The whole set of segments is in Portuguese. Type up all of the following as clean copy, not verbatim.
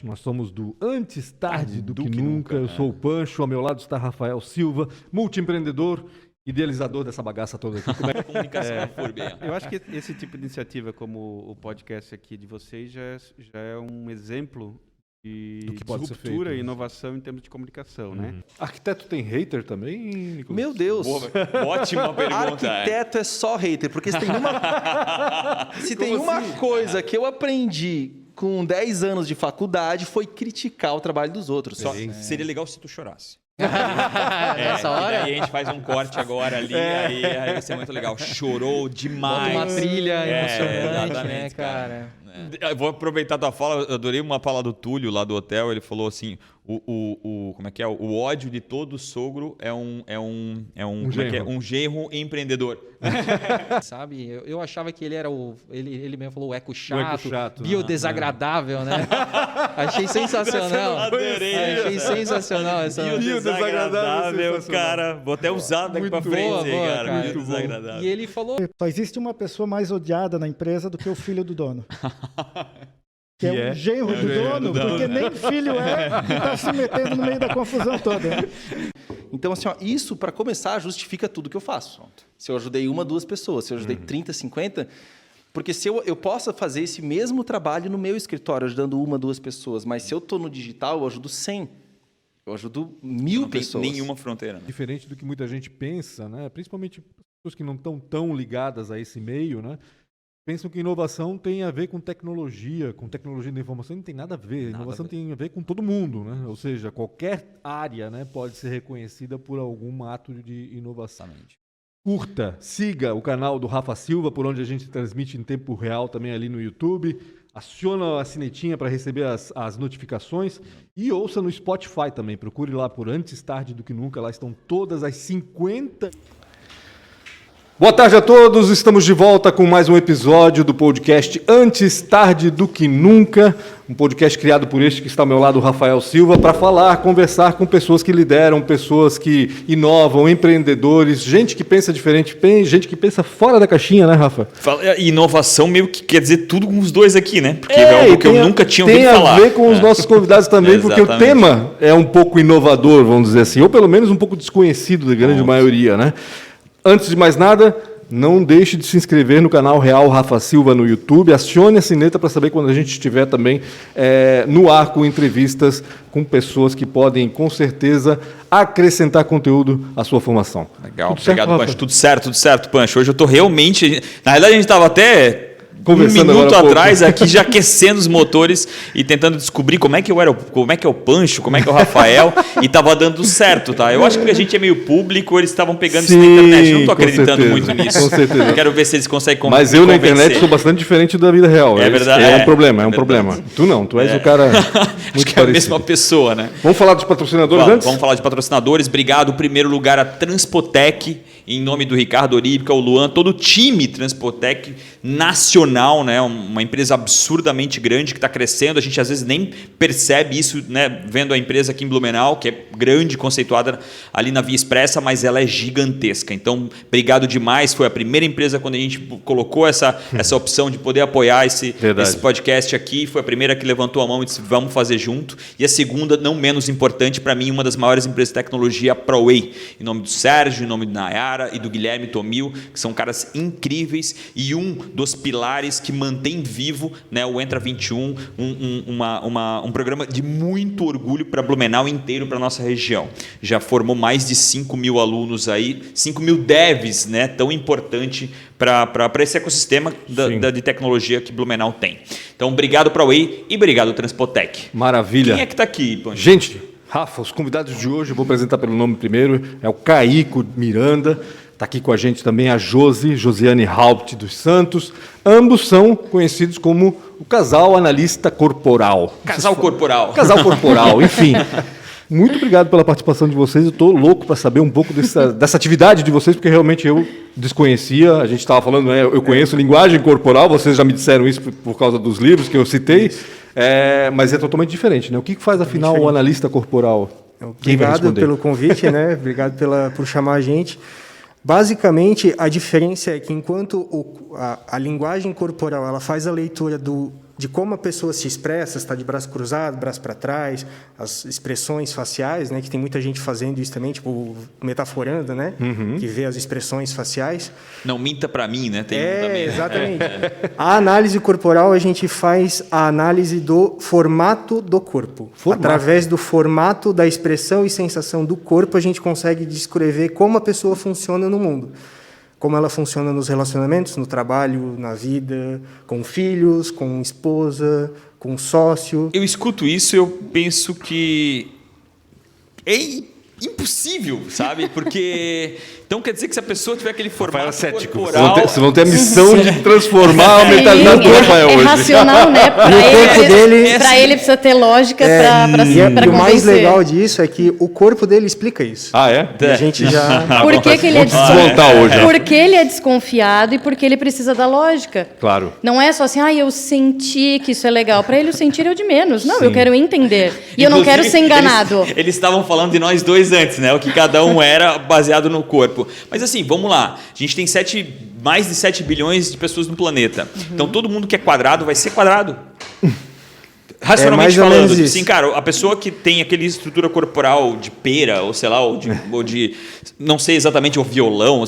Nós somos do Antes Tarde do que Nunca. Eu sou o Pancho, ao meu lado está Rafael Silva, multiempreendedor, idealizador dessa bagaça toda aqui. Como é? Comunicação na FURB. Eu acho que esse tipo de iniciativa, como o podcast aqui de vocês, já é um exemplo de Do que pode ser ruptura feito, e inovação em termos de comunicação, né? Arquiteto tem hater também, Nicolas? Meu Deus! Ótima pergunta. Arquiteto é só hater, porque se tem uma coisa que eu aprendi com 10 anos de faculdade foi criticar o trabalho dos outros. Seria legal se tu chorasse. Nessa hora? Daí a gente faz um corte agora ali, aí vai ser muito legal. Chorou demais. Bota uma trilha emocionante, exatamente, né, cara? Eu vou aproveitar a tua fala, eu adorei uma fala do Túlio lá do hotel, ele falou assim, como é que é? O ódio de todo sogro é um genro empreendedor. Sabe, eu achava que ele era ele mesmo falou o eco chato, né? biodesagradável, né? Achei sensacional. Adorei. Achei sensacional essa Biodesagradável, cara. Vou até usar daqui pra frente, boa, cara. cara. Biodesagradável. E ele falou... Só existe uma pessoa mais odiada na empresa do que o filho do dono. Que é o genro do dono, porque nem filho é e está se metendo no meio da confusão toda. Né? Então, assim, ó, isso, para começar, justifica tudo que eu faço. Se eu ajudei 1, 2 pessoas, se eu ajudei 30, 50... Porque se eu posso fazer esse mesmo trabalho no meu escritório, ajudando 1, 2 pessoas, mas se eu estou no digital, eu ajudo 100. Eu ajudo 1000 pessoas. Não tem nenhuma fronteira. Né? Diferente do que muita gente pensa, né? Principalmente pessoas que não estão tão ligadas a esse meio, né? Pensam que inovação tem a ver com tecnologia da informação, não tem nada a ver. Inovação tem a ver com todo mundo, né? Ou seja, qualquer área, né, pode ser reconhecida por algum ato de inovação. Curta, siga o canal do Rafa Silva, por onde a gente transmite em tempo real também ali no YouTube. Aciona a sinetinha para receber as notificações e ouça no Spotify também. Procure lá por Antes Tarde do que Nunca, lá estão todas as 50... Boa tarde a todos, estamos de volta com mais um episódio do podcast Antes Tarde do que Nunca, um podcast criado por este que está ao meu lado, o Rafael Silva, para conversar com pessoas que lideram, pessoas que inovam, empreendedores, gente que pensa diferente, gente que pensa fora da caixinha, né, Rafa? Inovação meio que quer dizer tudo com os dois aqui, né? Porque é algo que eu nunca tinha ouvido falar. Tem a ver com os nossos convidados também, porque o tema é um pouco inovador, vamos dizer assim, ou pelo menos um pouco desconhecido da grande maioria, né? Antes de mais nada, não deixe de se inscrever no canal Real Rafa Silva no YouTube. Acione a sineta para saber quando a gente estiver também no ar com entrevistas com pessoas que podem, com certeza, acrescentar conteúdo à sua formação. Legal, obrigado, Pancho. Tudo certo, Pancho. Hoje eu estou realmente... Na realidade, a gente estava até... Conversando um minuto atrás aqui já aquecendo os motores e tentando descobrir como é que é o Pancho, como é que é o Rafael e tava dando certo, tá? Eu acho que a gente é meio público, eles estavam pegando isso na internet. Eu não tô acreditando muito nisso. Com certeza. Quero ver se eles conseguem convencer. Mas eu na internet sou bastante diferente da vida real. É verdade. É um problema. Tu não, tu és o cara muito acho que é a mesma pessoa, né? Vamos falar dos patrocinadores antes? Vamos falar de patrocinadores. Obrigado, em primeiro lugar, a Transpotec, em nome do Ricardo Oríbica, o Luan, todo o time Transpotec nacional, né? Uma empresa absurdamente grande que está crescendo. A gente às vezes nem percebe isso, né? Vendo a empresa aqui em Blumenau, que é grande, conceituada ali na Via Expressa, mas ela é gigantesca. Então, obrigado demais. Foi a primeira empresa quando a gente colocou essa opção de poder apoiar esse podcast aqui. Foi a primeira que levantou a mão e disse, vamos fazer junto. E a segunda, não menos importante, para mim, uma das maiores empresas de tecnologia, a ProWay. Em nome do Sérgio, em nome do Nayara e do Guilherme Tomil, que são caras incríveis e um dos pilares que mantém vivo, né, o Entra 21, um programa de muito orgulho para Blumenau inteiro, para a nossa região. Já formou mais de 5.000 alunos aí, 5.000 devs, né, tão importante para esse ecossistema de tecnologia que Blumenau tem. Então, obrigado para a Way e obrigado Transpotec. Maravilha. Quem é que está aqui, Pancho? Gente, Rafa, os convidados de hoje, eu vou apresentar pelo nome primeiro, é o Caico Miranda, está aqui com a gente também a Josiane Haupt dos Santos, ambos são conhecidos como o casal analista corporal. Casal corporal, enfim. Muito obrigado pela participação de vocês, eu estou louco para saber um pouco dessa atividade de vocês, porque realmente eu desconhecia, a gente estava falando, né, eu conheço linguagem corporal, vocês já me disseram isso por causa dos livros que eu citei, mas é totalmente diferente, né? O que faz, afinal, o analista corporal? Obrigado pelo convite, né? Obrigado por chamar a gente. Basicamente, a diferença é que enquanto a linguagem corporal ela faz a leitura de como a pessoa se expressa, se está de braço cruzado, braço para trás, as expressões faciais, né, que tem muita gente fazendo isso também, tipo, metaforando, né, que vê as expressões faciais. Não minta para mim, né? Tem um também. Exatamente. A análise corporal, a gente faz a análise do formato do corpo. Através do formato, da expressão e sensação do corpo, a gente consegue descrever como a pessoa funciona no mundo. Como ela funciona nos relacionamentos, no trabalho, na vida, com filhos, com esposa, com sócio. Eu escuto isso e eu penso que é impossível, sabe? Porque então quer dizer que se a pessoa tiver aquele formato corporal... Vocês vão ter a missão de transformar a mentalidade do Rafael hoje. É racional, né? Para ele precisa ter lógica para convencer. E o mais legal disso é que o corpo dele explica isso. Ah, é? E a gente já... Por que ele é desmontar hoje? Porque ele é desconfiado e porque ele precisa da lógica. Claro. Não é só assim, eu senti que isso é legal. Para ele o sentir é o de menos. Não, eu quero entender. E eu não quero ser enganado. Eles estavam falando de nós dois antes, né? O que cada um era baseado no corpo. Mas assim, vamos lá. A gente tem mais de 7 bilhões de pessoas no planeta. Então todo mundo que é quadrado vai ser quadrado. Racionalmente falando, assim, cara, a pessoa que tem aquela estrutura corporal de pera, ou sei lá, ou de não sei exatamente, o violão,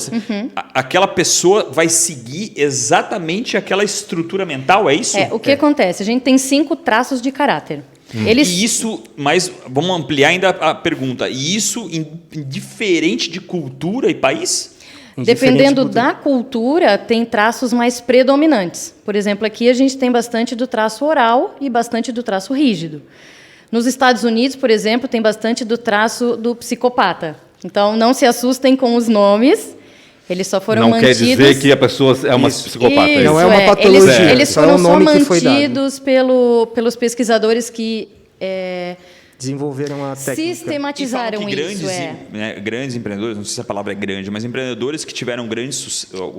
aquela pessoa vai seguir exatamente aquela estrutura mental, é isso? O que acontece? A gente tem 5 traços de caráter. E isso, mas vamos ampliar ainda a pergunta. E isso indiferente de cultura e país? Dependendo da cultura, tem traços mais predominantes. Por exemplo, aqui a gente tem bastante do traço oral e bastante do traço rígido. Nos Estados Unidos, por exemplo, tem bastante do traço do psicopata. Então, não se assustem com os nomes. Eles só foram mantidos... Não quer dizer que a pessoa é uma psicopata. Isso, não é uma patologia. Eles foram só mantidos pelos pesquisadores que... desenvolveram a técnica. Sistematizaram grandes empreendedores, não sei se a palavra é grande, mas empreendedores que tiveram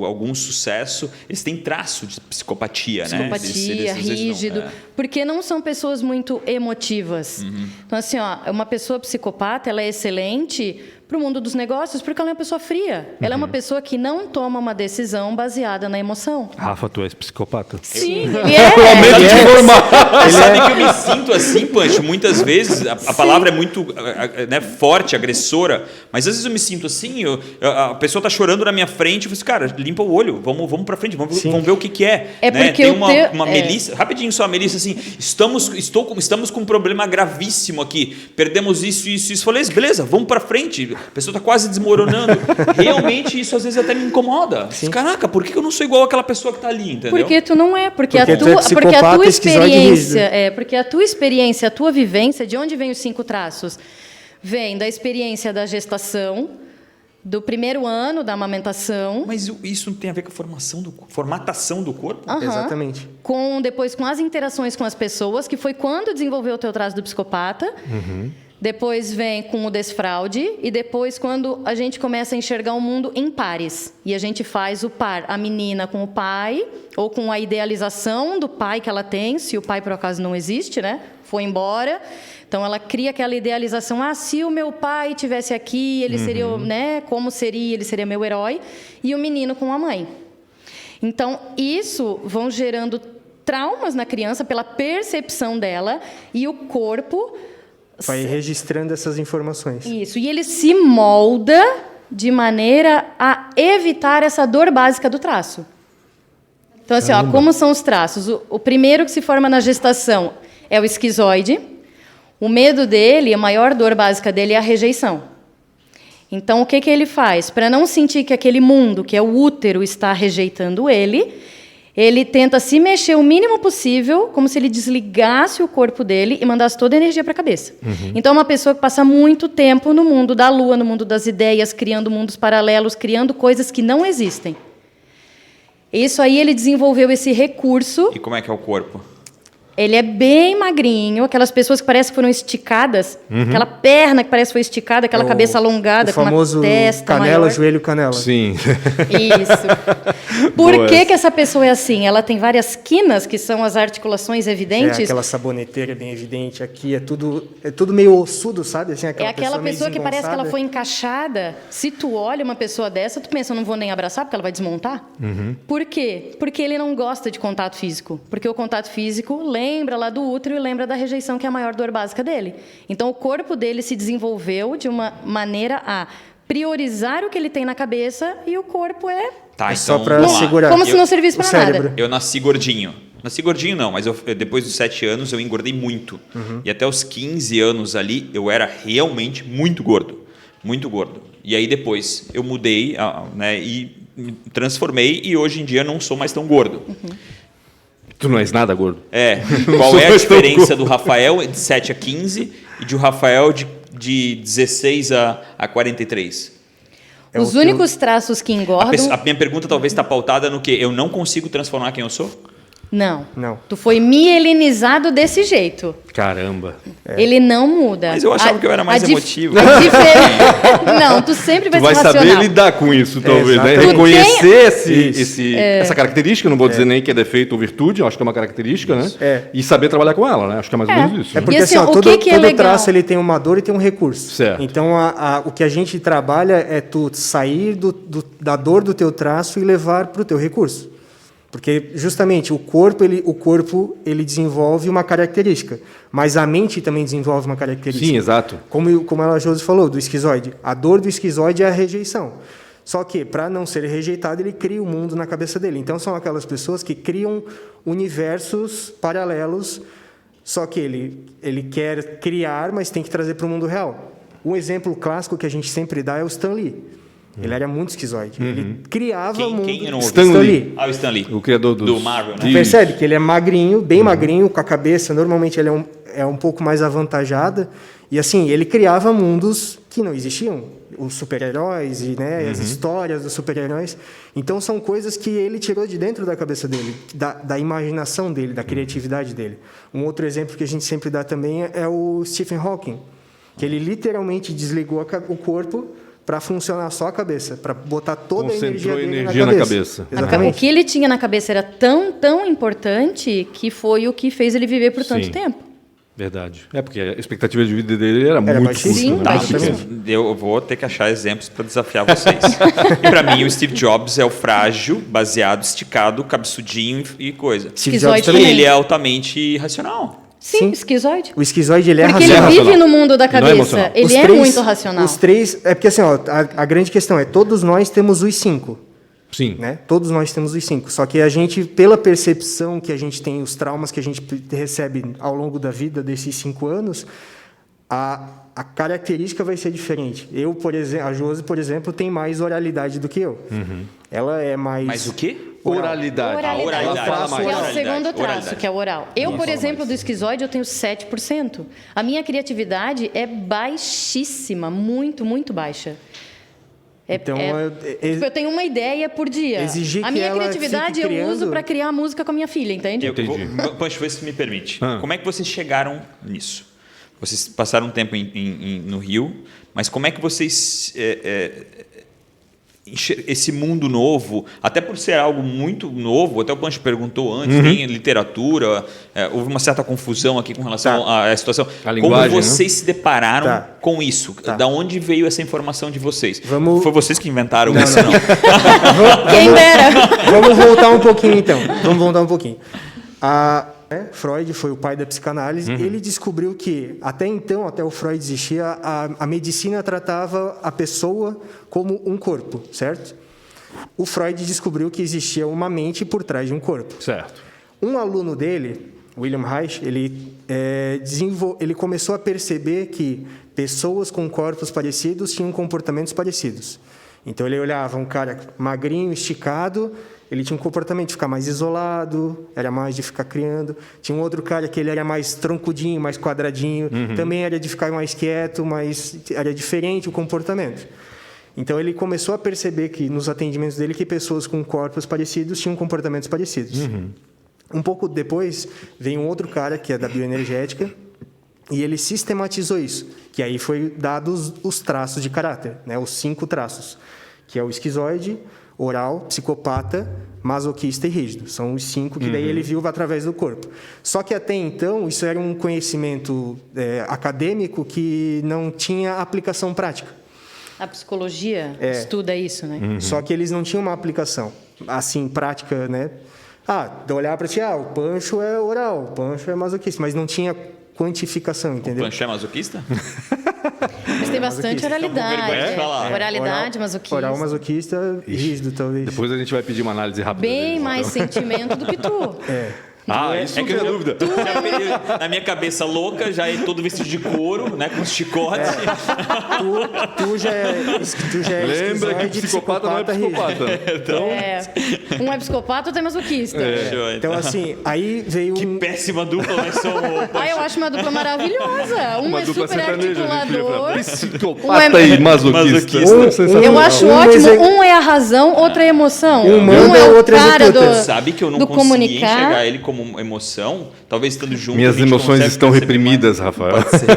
algum sucesso, eles têm traço de psicopatia, né? Psicopatia, rígido, porque não são pessoas muito emotivas. Então, assim, uma pessoa psicopata, ela é excelente para o mundo dos negócios, porque ela é uma pessoa fria. Ela é uma pessoa que não toma uma decisão baseada na emoção. Rafa, tu és psicopata? Sim, Lamento te informar. Você sabe que eu me sinto assim, Punch, muitas vezes, a palavra é muito forte, agressora, mas às vezes eu me sinto assim, a pessoa está chorando na minha frente, eu falo assim, cara, limpa o olho, vamos para frente, vamos ver o que é. Porque tem uma Melissa, rapidinho só a Melissa, assim, estamos com um problema gravíssimo aqui, perdemos isso. Eu falei, beleza, vamos para frente. A pessoa está quase desmoronando. Realmente, isso às vezes até me incomoda. Caraca, por que eu não sou igual àquela pessoa que está ali, entendeu? Porque tu não é. Porque a tua experiência... porque a tua experiência, a tua vivência, de onde vem os 5 traços? Vem da experiência da gestação, do primeiro ano da amamentação. Mas isso não tem a ver com a formatação do corpo? Exatamente. Depois com as interações com as pessoas, que foi quando desenvolveu o teu traço do psicopata. Depois vem com o desfraude e depois quando a gente começa a enxergar o mundo em pares. E a gente faz o par, a menina com o pai, ou com a idealização do pai que ela tem, se o pai por acaso não existe, né? Foi embora. Então ela cria aquela idealização, se o meu pai tivesse aqui, ele seria, né, como seria, ele seria meu herói. E o menino com a mãe. Então, isso vão gerando traumas na criança pela percepção dela e o corpo... vai registrando essas informações. Isso, e ele se molda de maneira a evitar essa dor básica do traço. Então, assim, como são os traços? O primeiro que se forma na gestação é o esquizoide. O medo dele, a maior dor básica dele é a rejeição. Então, o que ele faz? Para não sentir que aquele mundo, que é o útero, está rejeitando ele tenta se mexer o mínimo possível, como se ele desligasse o corpo dele e mandasse toda a energia para a cabeça. Então, é uma pessoa que passa muito tempo no mundo da lua, no mundo das ideias, criando mundos paralelos, criando coisas que não existem. Isso aí, ele desenvolveu esse recurso. E como é que é o corpo? Ele é bem magrinho, aquelas pessoas que parecem que foram esticadas, aquela perna que parece que foi esticada, aquela cabeça alongada, o com uma famoso testa canela, maior. joelho, canela. Sim. Isso. Por que essa pessoa é assim? Ela tem várias quinas, que são as articulações evidentes. É aquela saboneteira bem evidente aqui, é tudo meio ossudo, sabe? Assim, É aquela meio pessoa que parece que ela desengonçada. foi encaixada. Se tu olha uma pessoa dessa, tu pensa, eu não vou nem abraçar, porque ela vai desmontar. Por quê? Porque ele não gosta de contato físico. Porque o contato físico lembra lá do útero e lembra da rejeição, que é a maior dor básica dele. Então, o corpo dele se desenvolveu de uma maneira a priorizar o que ele tem na cabeça e o corpo é... Tá, só então, pra vamos lá. segurar. Como se não servisse o para cérebro. nada. Eu nasci gordinho. Nasci gordinho não, mas depois dos 7 anos eu engordei muito. E até os 15 anos ali eu era realmente muito gordo. Muito gordo. E aí depois eu mudei, né, e me transformei e hoje em dia não sou mais tão gordo. Tu não és nada gordo. Qual é a diferença do Rafael de 7 a 15 e de Rafael de 16 a 43? Os únicos traços que engordam... A minha pergunta talvez está pautada no que eu não consigo transformar quem eu sou? Não. Não. Tu foi mielinizado desse jeito. Caramba. Ele não muda. Mas eu achava que eu era mais emotivo. Não, tu sempre vai Tu vai ser racional. saber lidar com isso, talvez, né? exatamente. Reconhecer essa característica, não vou dizer nem que é defeito ou virtude, eu acho que é uma característica, né? E saber trabalhar com ela, né? Acho que é mais ou menos isso. É né? porque E assim, assim, ó, o todo, que é todo legal? traço ele tem uma dor e tem um recurso. Certo. Então, o que a gente trabalha é tu sair da dor do teu traço e levar para o teu recurso. Porque, justamente, o corpo ele desenvolve uma característica, mas a mente também desenvolve uma característica. Sim, exato. Como a Josi falou, do esquizoide. A dor do esquizoide é a rejeição. Só que, para não ser rejeitado, ele cria um mundo na cabeça dele. Então, são aquelas pessoas que criam universos paralelos, só que ele quer criar, mas tem que trazer para o mundo real. Um exemplo clássico que a gente sempre dá é o Stan Lee. Ele era muito esquizoide. Ele criava mundo... Quem eu não ouvi? Stan Lee. O Stan Lee. O criador do Marvel, né? Isso. Percebe que ele é magrinho, bem magrinho, com a cabeça, normalmente ele é um pouco mais avantajada. E assim, ele criava mundos que não existiam. Os super-heróis e as histórias dos super-heróis. Então, são coisas que ele tirou de dentro da cabeça dele, da imaginação dele, da criatividade dele. Um outro exemplo que a gente sempre dá também é o Stephen Hawking, que ele literalmente desligou o corpo para funcionar só a cabeça, para botar toda a energia dele na cabeça. O Exatamente. que ele tinha na cabeça era tão importante que foi o que fez ele viver por tanto Sim. tempo. Verdade. É, porque a expectativa de vida dele era muito baixíssima. curta. Sim, Né? baixíssima. Eu vou ter que achar exemplos para desafiar vocês. E para mim, o Steve Jobs é o frágil, baseado, esticado, cabeçudinho e coisa. Steve Esquizoide Jobs também. também. Ele é altamente racional. Sim, esquizoide. O esquizoide, ele é Porque ele racional. vive no mundo da Não é cabeça. emocional. Ele é muito racional. Os três... É porque, assim, ó, a grande questão é, todos nós temos os 5. Sim. Né? Todos nós temos os 5. Só que a gente, pela percepção que a gente tem, os traumas que a gente recebe ao longo da vida desses 5 anos, a característica vai ser diferente. Eu, por exemplo, a Josi, por exemplo, tem mais oralidade do que eu. Ela é mais... Mas o quê? Oralidade. Oralidade. Ela fala mais. Que é o Oralidade. segundo traço, Oralidade. que é o oral. Eu, por exemplo, do esquizoide, eu tenho 7%. A minha criatividade é baixíssima, muito, muito baixa. Então, Tipo, eu tenho uma ideia por dia. Exigir A que minha ela criatividade fique eu uso criando- para criar música com a minha filha, entende? Pancho, vê se me permite. Ah. Como é que vocês chegaram nisso? Vocês passaram um tempo no Rio, mas como é que vocês... esse mundo novo, até por ser algo muito novo, até o Pancho perguntou antes, tem literatura, houve uma certa confusão aqui com relação à situação. A linguagem, como vocês se depararam com isso? Tá. Da onde veio essa informação de vocês? Vamos- Foi vocês que inventaram Não, isso? não. Quem dera! Vamos voltar um pouquinho, então. Vamos voltar um pouquinho. Freud foi o pai da psicanálise. Ele descobriu que, até então, até o Freud existia, a medicina tratava a pessoa como um corpo, certo? O Freud descobriu que existia uma mente por trás de um corpo. Certo. Um aluno dele, William Reich, ele começou a perceber que pessoas com corpos parecidos tinham comportamentos parecidos. Então, ele olhava um cara magrinho, esticado, ele tinha um comportamento de ficar mais isolado, era mais de ficar criando. Tinha um outro cara que ele era mais troncudinho, mais quadradinho, também era de ficar mais quieto, mas era diferente o comportamento. Então, ele começou a perceber que, nos atendimentos dele, que pessoas com corpos parecidos tinham comportamentos parecidos. Um pouco depois, vem um outro cara, que é da bioenergética, e ele sistematizou isso, que aí foi dados os traços de caráter, né? Os 5 traços, que é o esquizoide, oral, psicopata, masoquista e rígido. São os 5 que daí ele viu através do corpo. Só que até então, isso era um conhecimento acadêmico que não tinha aplicação prática. A psicologia estuda isso, né? Só que eles não tinham uma aplicação, assim, prática, né? Olhar para ti, o Pancho é oral, o Pancho é masoquista, mas não tinha quantificação, entendeu? O Pancho é masoquista? Mas tem bastante oralidade. Oralidade, oral, masoquista. Oral, masoquista e rígido, talvez. Depois a gente vai pedir uma análise rápida. Bem mais sentimento do que tu. Isso não tem dúvida. Na minha cabeça louca, já é todo vestido de couro, né? Com chicote. Tu já é Lembra que psicopata não é psicopata. Então, um é psicopata, outro é masoquista. Então, assim, aí veio que péssima dupla nós somos. Eu acho uma dupla maravilhosa. Um é super articulador. Psicopata e masoquista. Eu acho ótimo. Um é a razão, outro é a emoção. Um é o cara do Sabe que eu não consegui enxergar ele como emoção? Talvez estando junto. Minhas emoções estão reprimidas, Rafael. Pode ser.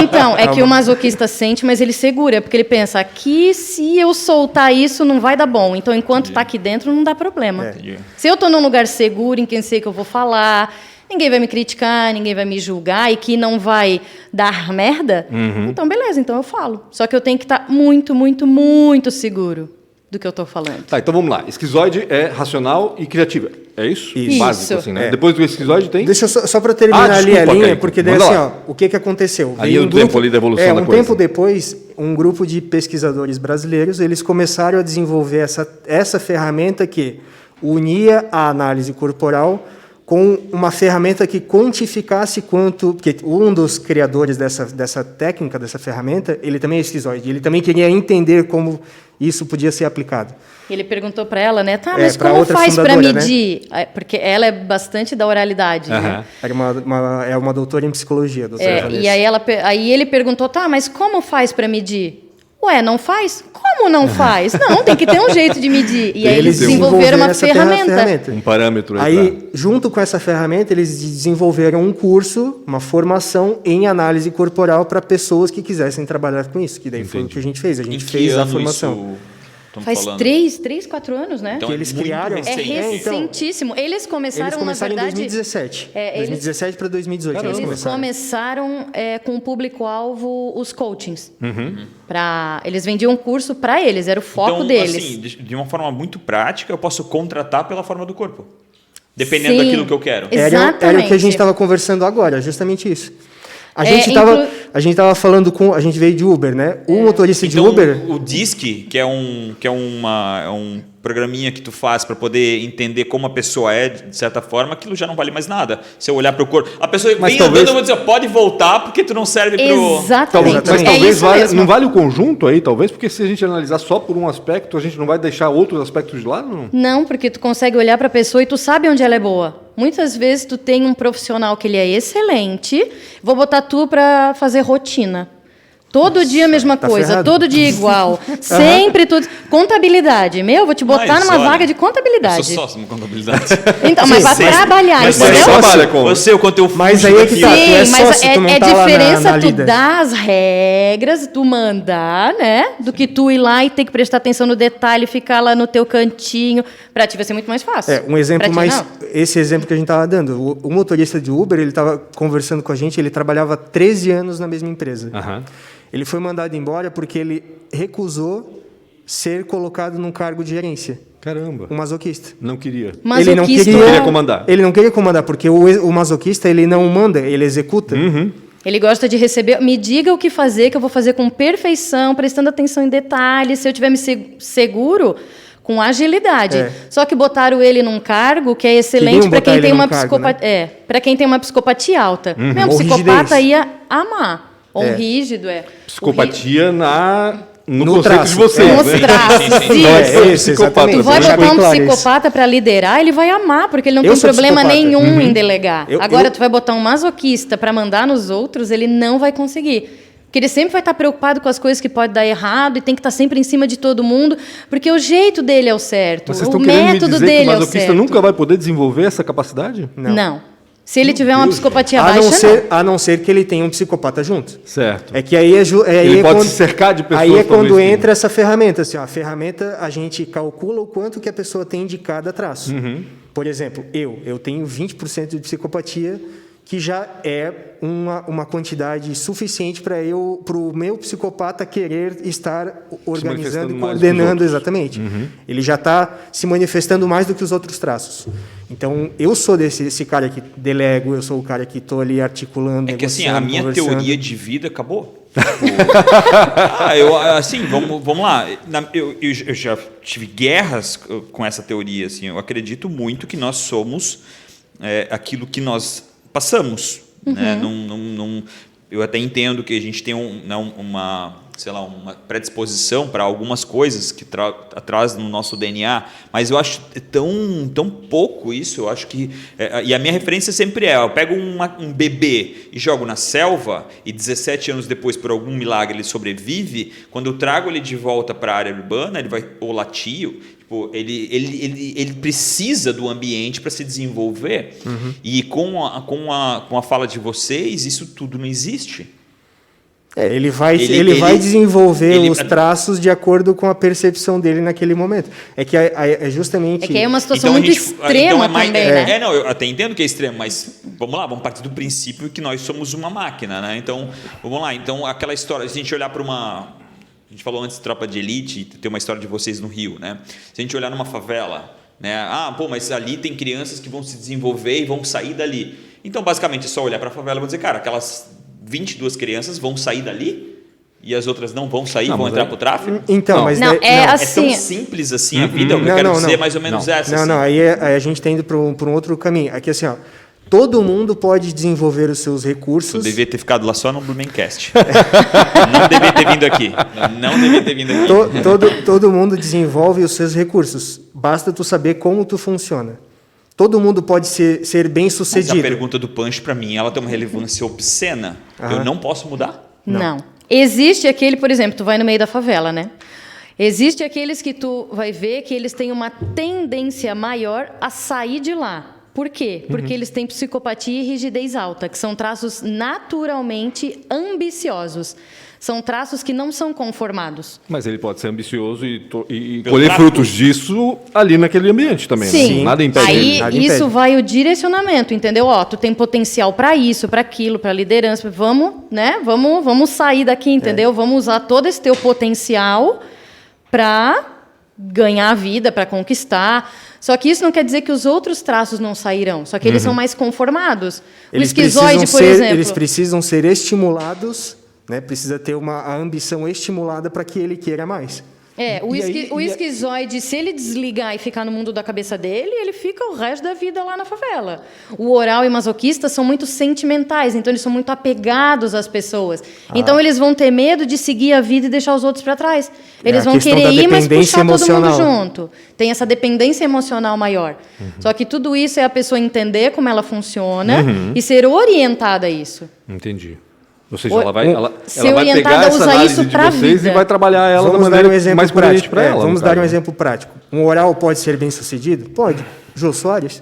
Então, é que o masoquista sente, mas ele segura, porque ele pensa, aqui se eu soltar isso não vai dar bom. Então, enquanto está aqui dentro, não dá problema. Se eu estou num lugar seguro, em quem sei que eu vou falar, ninguém vai me criticar, ninguém vai me julgar e que não vai dar merda, então beleza, então eu falo. Só que eu tenho que estar muito, muito, muito seguro do que eu estou falando. Tá, então vamos lá. Esquizoide é racional e criativa. É isso? Isso. Básico, assim, né? Depois do esquizoide tem... Deixa eu só para terminar ali a linha, porque daí assim, o que aconteceu? Aí o tempo ali da evolução da coisa. Um tempo depois, um grupo de pesquisadores brasileiros, eles começaram a desenvolver essa ferramenta que unia a análise corporal com uma ferramenta que quantificasse quanto... Porque um dos criadores dessa técnica, dessa ferramenta, ele também é esquizoide. Ele também queria entender como isso podia ser aplicado. Ele perguntou para ela, né? Mas como faz para medir? Né? Porque ela é bastante da oralidade. Né? É uma doutora em psicologia. E aí ele perguntou, mas como faz para medir? Não faz? Como não faz? Não, tem que ter um jeito de medir. E aí eles desenvolveram uma ferramenta. Um parâmetro. Aí, junto com essa ferramenta, eles desenvolveram um curso, uma formação em análise corporal para pessoas que quisessem trabalhar com isso. Que daí foi o que a gente fez. A gente fez a formação. Faz 3, 4 anos, né? Então, que eles criaram. É recentíssimo. Eles começaram, na verdade... em 2017. 2017 para 2018. Eles começaram com o público-alvo os coachings. Eles vendiam um curso para eles, era o foco deles. Assim, de uma forma muito prática, eu posso contratar pela forma do corpo. Dependendo daquilo que eu quero. Era o que a gente estava conversando agora, justamente isso. A gente estava falando com... A gente veio de Uber, né? O motorista de Uber... O DISC, que é um programinha que tu faz para poder entender como a pessoa é, de certa forma, aquilo já não vale mais nada. Se eu olhar para o corpo... A pessoa vem andando, eu vou dizer, pode voltar porque tu não serve para o... Exatamente. Mas talvez não vale o conjunto aí, talvez, porque se a gente analisar só por um aspecto, a gente não vai deixar outros aspectos de lado? Não, porque tu consegue olhar para a pessoa e tu sabe onde ela é boa. Muitas vezes tu tem um profissional que ele é excelente, vou botar tu para fazer rotina. Todo dia a mesma coisa, ferrado. todo dia igual. Sempre tudo. Contabilidade. Vou te botar numa vaga de contabilidade. Eu sou sócio de contabilidade. Então, mas vai trabalhar, mas entendeu? Você trabalha com... Eu sei o quanto eu fujo. Mas aí é que tá, Sim, tu é sócio, mas tu não é tá diferença na tu líder. dar as regras, tu mandar, né? Do que tu ir lá e ter que prestar atenção no detalhe, ficar lá no teu cantinho. Pra ti vai ser muito mais fácil. Um exemplo pra ti, não. Esse exemplo que a gente tava dando. O motorista de Uber, ele tava conversando com a gente, ele trabalhava 13 anos na mesma empresa. Ele foi mandado embora porque ele recusou ser colocado num cargo de gerência. Caramba. Um masoquista. Não queria. Ele não queria comandar. Ele não queria comandar, porque o masoquista, ele não manda, ele executa. Ele gosta de receber... Me diga o que fazer, que eu vou fazer com perfeição, prestando atenção em detalhes. Se eu tiver me seguro... com agilidade. Só que botaram ele num cargo que é excelente para quem tem uma psicopatia, né? Para quem tem uma psicopatia alta. Mesmo psicopata ia amar. Ou rígido, Psicopatia no conceito traço. de vocês, nos né? traços. Psicopata. Tu vai botar um psicopata para liderar, ele vai amar, porque ele não tem problema nenhum em delegar. Agora, tu vai botar um masoquista para mandar nos outros, ele não vai conseguir. Porque ele sempre vai estar preocupado com as coisas que podem dar errado e tem que estar sempre em cima de todo mundo, porque o jeito dele é o certo, o método dele é o certo. O masoquista nunca vai poder desenvolver essa capacidade? Não. Se ele tiver uma psicopatia a baixa, não. A não ser que ele tenha um psicopata junto. Certo. É que aí ele pode se cercar de pessoas. Aí é quando entra essa ferramenta. Assim, a ferramenta, a gente calcula o quanto que a pessoa tem de cada traço. Por exemplo, eu tenho 20% de psicopatia, que já é uma quantidade suficiente para o meu psicopata querer estar organizando e coordenando exatamente. Ele já está se manifestando mais do que os outros traços. Então, eu sou esse cara que delego, eu sou o cara que estou ali articulando, que assim, a minha teoria de vida acabou. Assim, vamos lá. Eu já tive guerras com essa teoria. Assim, eu acredito muito que nós somos aquilo que nós passamos, né? Eu até entendo que a gente tem uma predisposição para algumas coisas que traz no nosso DNA, mas eu acho tão pouco isso. Eu acho que e a minha referência sempre eu pego um bebê e jogo na selva e 17 anos depois, por algum milagre, ele sobrevive. Quando eu trago ele de volta para a área urbana, ele vai ou latir. Ele precisa do ambiente para se desenvolver. E com a fala de vocês, isso tudo não existe. Ele vai desenvolver os traços de acordo com a percepção dele naquele momento. É que é justamente... É que é uma situação muito extrema também, né? Eu até entendo que é extremo, mas vamos lá, vamos partir do princípio que nós somos uma máquina, né? Então, vamos lá. Então, aquela história, se a gente olhar para uma... A gente falou antes de Tropa de Elite, tem uma história de vocês no Rio, né? Se a gente olhar numa favela, né? Mas ali tem crianças que vão se desenvolver e vão sair dali. Então, basicamente, é só olhar para a favela e dizer, cara, aquelas 22 crianças vão sair dali e as outras não vão sair, vão entrar para o tráfico? Então, mas assim, é tão simples assim a vida? Eu quero dizer mais ou menos essa. Aí a gente está indo para um outro caminho. Aqui, assim, todo mundo pode desenvolver os seus recursos. Eu devia ter ficado lá só no Blumencast. Não devia ter vindo aqui. Todo mundo desenvolve os seus recursos. Basta tu saber como tu funciona. Todo mundo pode ser bem sucedido. Mas a pergunta do Punch, para mim, ela tem uma relevância obscena. Eu não posso mudar? Não. Existe aquele, por exemplo, tu vai no meio da favela, né? Existe aqueles que tu vai ver que eles têm uma tendência maior a sair de lá. Por quê? Porque eles têm psicopatia e rigidez alta, que são traços naturalmente ambiciosos. São traços que não são conformados. Mas ele pode ser ambicioso e colher frutos disso ali naquele ambiente também. Sim. Né? Nada impede. Aí isso vai o direcionamento, entendeu? Tu tem potencial para isso, para aquilo, para liderança. Vamos sair daqui, entendeu? Vamos usar todo esse teu potencial para ganhar a vida, para conquistar. Só que isso não quer dizer que os outros traços não sairão. Só que eles são mais conformados. O esquizoide, por exemplo. Eles precisam ser estimulados. Né? Precisa ter a ambição estimulada para que ele queira mais. O esquizoide, se ele desligar e ficar no mundo da cabeça dele, ele fica o resto da vida lá na favela. O oral e masoquista são muito sentimentais, então eles são muito apegados às pessoas. Então eles vão ter medo de seguir a vida e deixar os outros para trás. Eles vão querer ir, mas puxar todo mundo junto. Tem essa dependência emocional maior. Só que tudo isso é a pessoa entender como ela funciona e ser orientada a isso. Entendi. Ou seja, ela vai pegar essa análise de vocês e vai trabalhar ela da maneira mais coerente para ela. Vamos dar um exemplo prático. Um oral pode ser bem sucedido? Pode. Jô Soares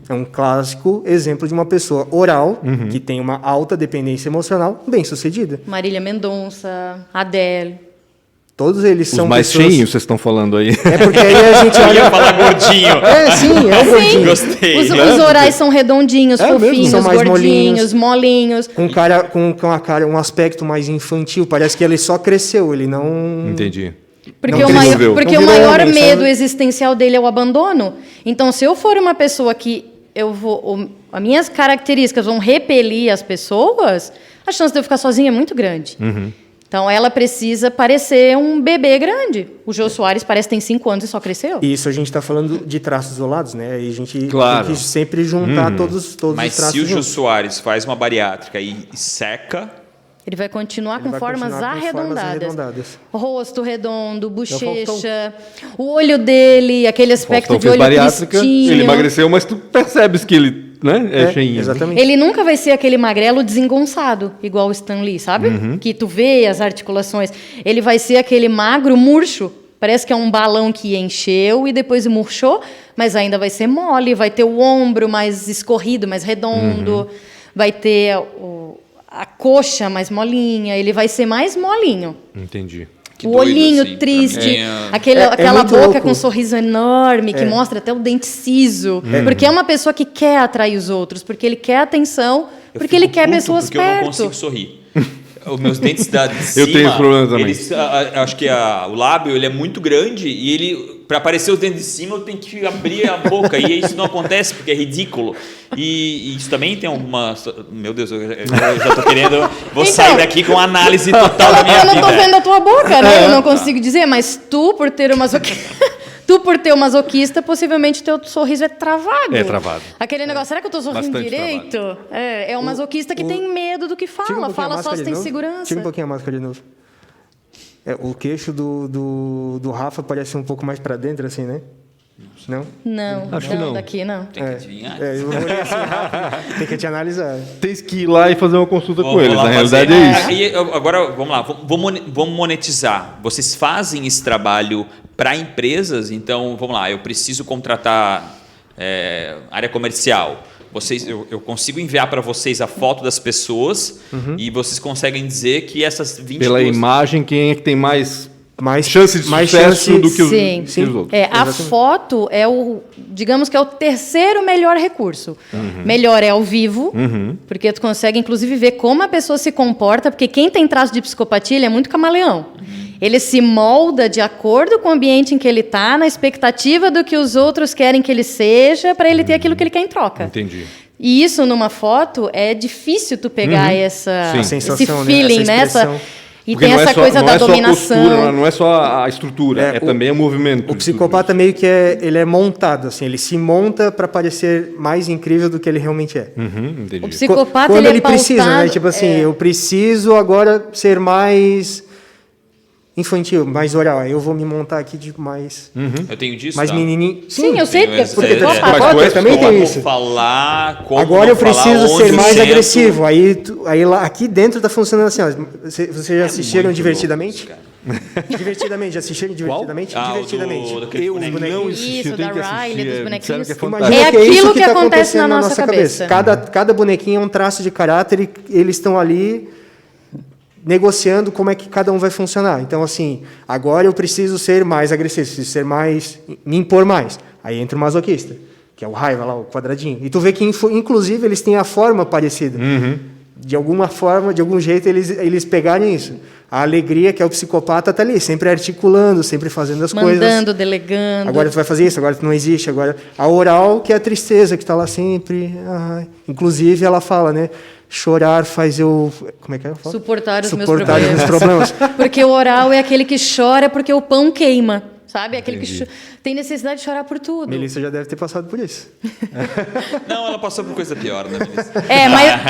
é um clássico exemplo de uma pessoa oral que tem uma alta dependência emocional bem sucedida. Marília Mendonça, Adele. Todos eles são os mais cheinhos, vocês estão falando aí. É porque aí a gente olha... Eu ia falar gordinho. Sim, é o gordinho. Gostei. Os orais são redondinhos, fofinhos, são mais gordinhos, molinhos. Com um aspecto mais infantil. Parece que ele só cresceu, ele não... Entendi. Porque o maior medo existencial dele é o abandono. Então, se eu for uma pessoa que as minhas características vão repelir as pessoas, a chance de eu ficar sozinha é muito grande. Então, ela precisa parecer um bebê grande. O Jô Soares parece que tem 5 anos e só cresceu. Isso, a gente está falando de traços isolados, né? E a gente tem que sempre juntar todos os traços. Mas se o Jô Soares faz uma bariátrica e seca... Ele vai continuar com formas arredondadas. Rosto redondo, bochecha, o olho dele, aquele aspecto de olho bariátrica, tristinho. Ele emagreceu, mas tu percebes que ele né? Cheinho. Exatamente. Ele nunca vai ser aquele magrelo desengonçado, igual o Stan Lee, sabe? Que tu vê as articulações. Ele vai ser aquele magro murcho. Parece que é um balão que encheu e depois murchou, mas ainda vai ser mole, vai ter o ombro mais escorrido, mais redondo, vai ter a coxa mais molinha, ele vai ser mais molinho. Entendi. Que o doido, olhinho assim, triste, pra mim aquela muito boca louco. com um sorriso enorme, que mostra até o dente ciso. Porque é uma pessoa que quer atrair os outros, porque ele quer atenção, eu porque fico ele quer puto pessoas porque perto. eu não consigo sorrir. Os meus dentes de cima, Eu tenho esse problema também. eles, acho que o lábio ele é muito grande e ele, para aparecer os dentes de cima, eu tenho que abrir a boca e isso não acontece porque é ridículo. E isso também tem alguma... Meu Deus, eu já tô querendo... Vou Então, sair daqui com análise total da minha Eu vida. não tô vendo a tua boca, né? Eu não consigo dizer, mas tu, por ter o masoquista, possivelmente teu sorriso é travado. É travado. Aquele negócio, será que eu tô sorrindo Bastante direito? É o masoquista que tem medo do que Tira um fala. pouquinho a Fala só máscara se de tem novo. segurança. Tira um pouquinho a máscara de novo. O queixo do Rafa parece um pouco mais para dentro, assim, né? Não? Não, Acho que não. daqui não. Tem que adivinhar. Eu olhei assim rápido. Tem que te analisar. Tem que ir lá e fazer uma consulta com Vou eles. lá Na fazer. realidade é isso. Aí, agora, vamos lá. Vamos monetizar. Vocês fazem esse trabalho para empresas? Então, vamos lá. Eu preciso contratar área comercial. Eu consigo enviar para vocês a foto das pessoas e vocês conseguem dizer que essas 22... Pela imagem, quem é que tem mais Mais chance de sucesso do que os, Sim. que os outros? A foto é digamos que é o terceiro melhor recurso. Melhor é ao vivo, porque tu consegue, inclusive, ver como a pessoa se comporta, porque quem tem traço de psicopatia, ele é muito camaleão. Ele se molda de acordo com o ambiente em que ele está, na expectativa do que os outros querem que ele seja, para ele ter aquilo que ele quer em troca. Entendi. E isso, numa foto, é difícil tu pegar esse sensação, né? feeling, Essa né? expressão. E Porque tem não essa é só, coisa não da é só a dominação. postura, não é só a estrutura, é também o movimento. O psicopata meio que ele é montado, assim, ele se monta para parecer mais incrível do que ele realmente é. Entendi. O psicopata, Quando ele é precisa, né? pautado- Tipo assim, eu preciso agora ser mais infantil, mais oral. Eu vou me montar aqui de mais Eu tenho disso, mais tá? menininho. Sim, eu sei, Tenho porque esse- tu é Mas psicopata. tu és também tem Como isso. falar, como Agora eu não falar, preciso onde ser eu mais sento. agressivo. Aí lá, aqui dentro tá funcionando assim, ó. Vocês já assistiram Muito Divertidamente? louco isso, cara. Divertidamente, já assistiram Divertidamente? Ah, o Divertidamente. daquele Os bonequinho. bonequinhos. Isso, eu tenho da que assistir, Riley, dos disseram bonequinhos. que é Imagina fantástico. É que é aquilo isso que tá acontece acontecendo na nossa cabeça. Cada bonequinho é um traço de caráter e eles estão ali negociando como é que cada um vai funcionar. Então, assim, agora eu preciso ser mais agressivo, preciso ser mais... me impor mais. Aí entra o masoquista, que é o raiva lá, o quadradinho. E tu vê que, inclusive, eles têm a forma parecida. De alguma forma, de algum jeito, eles pegarem isso. A alegria, que é o psicopata, está ali, sempre articulando, sempre fazendo as coisas. Mandando, delegando. Agora tu vai fazer isso, agora tu não existe. Agora a oral, que é a tristeza, que está lá sempre. Inclusive, ela fala, né? Chorar faz eu... Como é que ela fala? Suportar os meus Suportar os meus problemas. problemas. Porque o oral é aquele que chora porque o pão queima, sabe? Aquele que tem necessidade de chorar por tudo. Melissa já deve ter passado por isso. Não, ela passou por coisa pior, né, Melissa?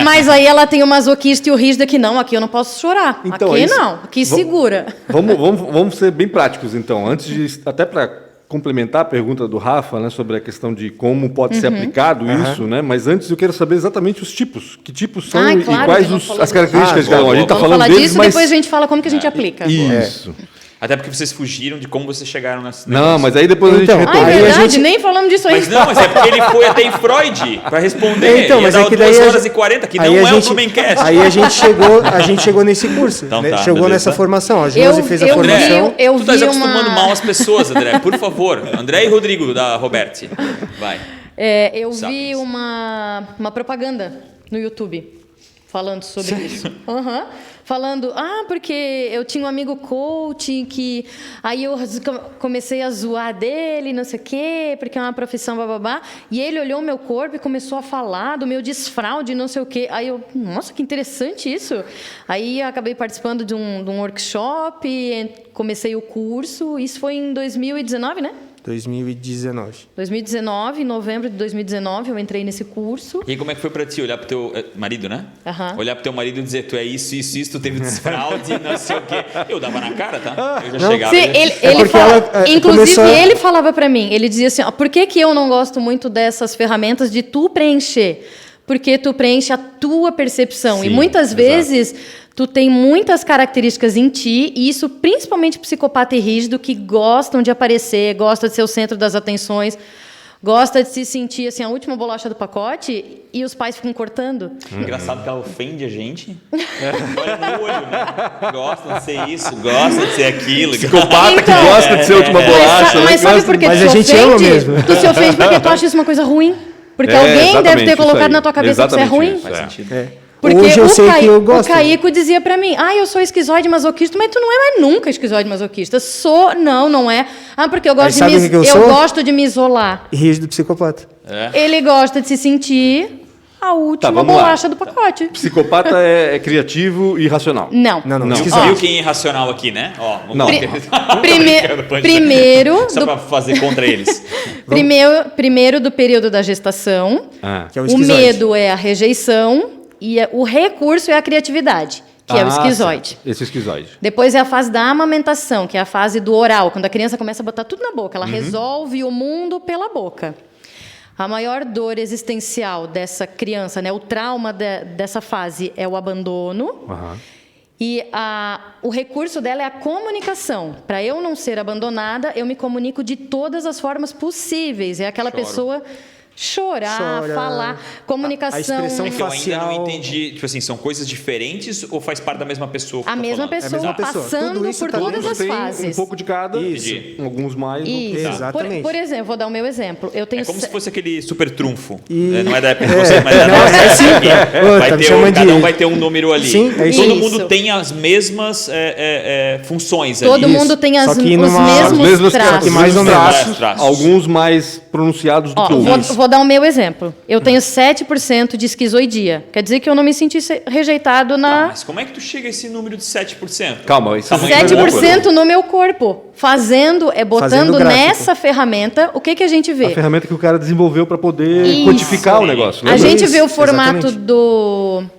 Mas aí ela tem o masoquista e o rígido que não, aqui eu não posso chorar. Então, aqui isso- não, aqui segura. Vamos ser bem práticos, então. Antes de, até para complementar a pergunta do Rafa, né, sobre a questão de como pode ser aplicado isso, né? Mas antes eu quero saber exatamente os tipos. Que tipos são e claro, quais que não falou as características de cada um. A gente está Vamos falando falar deles, disso, mas... depois a gente fala como que a gente aplica. Isso. Até porque vocês fugiram de como vocês chegaram nessa. Não, mas aí depois Então, a gente Ah, retoma. é Aí a verdade, gente- nem falamos disso aí. Mas não, mas é porque ele foi até em Freud para responder. Então, Ia mas dar é que 2 daí horas e 40, que não aí é a o gente- Blumencast. Aí a gente chegou nesse curso, Então né? tá, Chegou beleza. nessa formação. A Eu- Josi fez a eu formação. vi- eu tu estás vi acostumando uma- mal as pessoas, André. Por favor. André e Rodrigo, da Roberti. Vai. Eu vi Sapiens. uma propaganda no YouTube falando sobre isso. Falando, porque eu tinha um amigo coach que... Aí eu comecei a zoar dele, não sei o quê, porque é uma profissão bababá. E ele olhou o meu corpo e começou a falar do meu desfraude, não sei o quê. Aí eu, nossa, que interessante isso. Aí eu acabei participando de um workshop, comecei o curso. Isso foi em 2019, né? 2019, em novembro de 2019, eu entrei nesse curso. E aí, como é que foi pra ti olhar pro teu marido, né? Aham. Olhar pro teu marido e dizer, tu é isso, tu teve desfraude, não sei o quê. Eu dava na cara, tá? Eu já chegava. Sim, e já- ele fala, inclusive, começou a- ele falava para mim, ele dizia assim, ó, por que eu não gosto muito dessas ferramentas de tu preencher? Porque tu preenche a tua percepção. Sim, e muitas exato. vezes tu tem muitas características em ti, e isso principalmente psicopata e rígido, que gostam de aparecer, gostam de ser o centro das atenções, gosta de se sentir assim, a última bolacha do pacote, e os pais ficam cortando. Engraçado que ela ofende a gente. Olha no olho, né? Gosta de ser isso, gosta de ser aquilo. Psicopata que Então, gosta de ser a última bolacha. Mas sabe por que Mas tu a se gente ama ofende? mesmo. Tu se ofende porque tu acha isso uma coisa ruim. Porque alguém deve exatamente, ter isso colocado aí. na tua cabeça que isso é Exatamente ruim. isso, Faz sentido. Porque Hoje eu sei que eu o gosto. Caico dizia pra mim, eu sou esquizoide masoquista, mas tu não é mais nunca esquizoide masoquista. Não é. Porque eu gosto, sabe o que eu sou? gosto de me isolar. Rígido psicopata. Ele gosta de se sentir a última vamos lá. bolacha do pacote. Psicopata é criativo e racional. Não. Não. Viu quem é irracional aqui, né? Ó, vamos Não. Primeiro, Só pra fazer contra eles. primeiro do período da gestação, Que é o o esquizoide. medo é a rejeição e o recurso é a criatividade, que é o esquizoide. Certo. Esse é o esquizoide. Depois é a fase da amamentação, que é a fase do oral, quando a criança começa a botar tudo na boca. Ela resolve o mundo pela boca. A maior dor existencial dessa criança, né, o trauma dessa fase é o abandono. E o recurso dela é a comunicação. Para eu não ser abandonada, eu me comunico de todas as formas possíveis. É aquela pessoa chorar, falar, comunicação. A expressão É que eu ainda facial. não entendi. Tipo assim, são coisas diferentes ou faz parte da mesma pessoa? que A tá mesma falando? pessoa, mesma pessoa. passando Tudo isso por tá todas dentro. as Tem fases. um pouco de cada. Isso. Alguns mais. Isso. Exatamente. Por exemplo, vou dar o meu exemplo. Eu tenho É como se se- fosse aquele super trunfo. E- Não é da época de você, mas da Não, nossa. é sim, aqui. Ô, Vai tá me ter chamando cada um de- vai ter um número ali. Sim, é isso. Todo Isso. mundo tem as mesmas funções Todo ali. mundo tem Só os que numa- As mesmos mesmas traços. que mais ou menos. Traços. Alguns mais pronunciados do Ó, que outros. vou dar o meu exemplo. Eu tenho 7% de esquizoidia. Quer dizer que eu não me senti rejeitado na... Mas como é que tu chega a esse número de 7%? Calma, isso Tamanho é do 7% no meu corpo. Botando Fazendo gráfico. nessa ferramenta, o que a gente a vê? ferramenta que o cara desenvolveu para poder Isso. codificar o negócio. A lembra? gente vê o Isso, formato exatamente.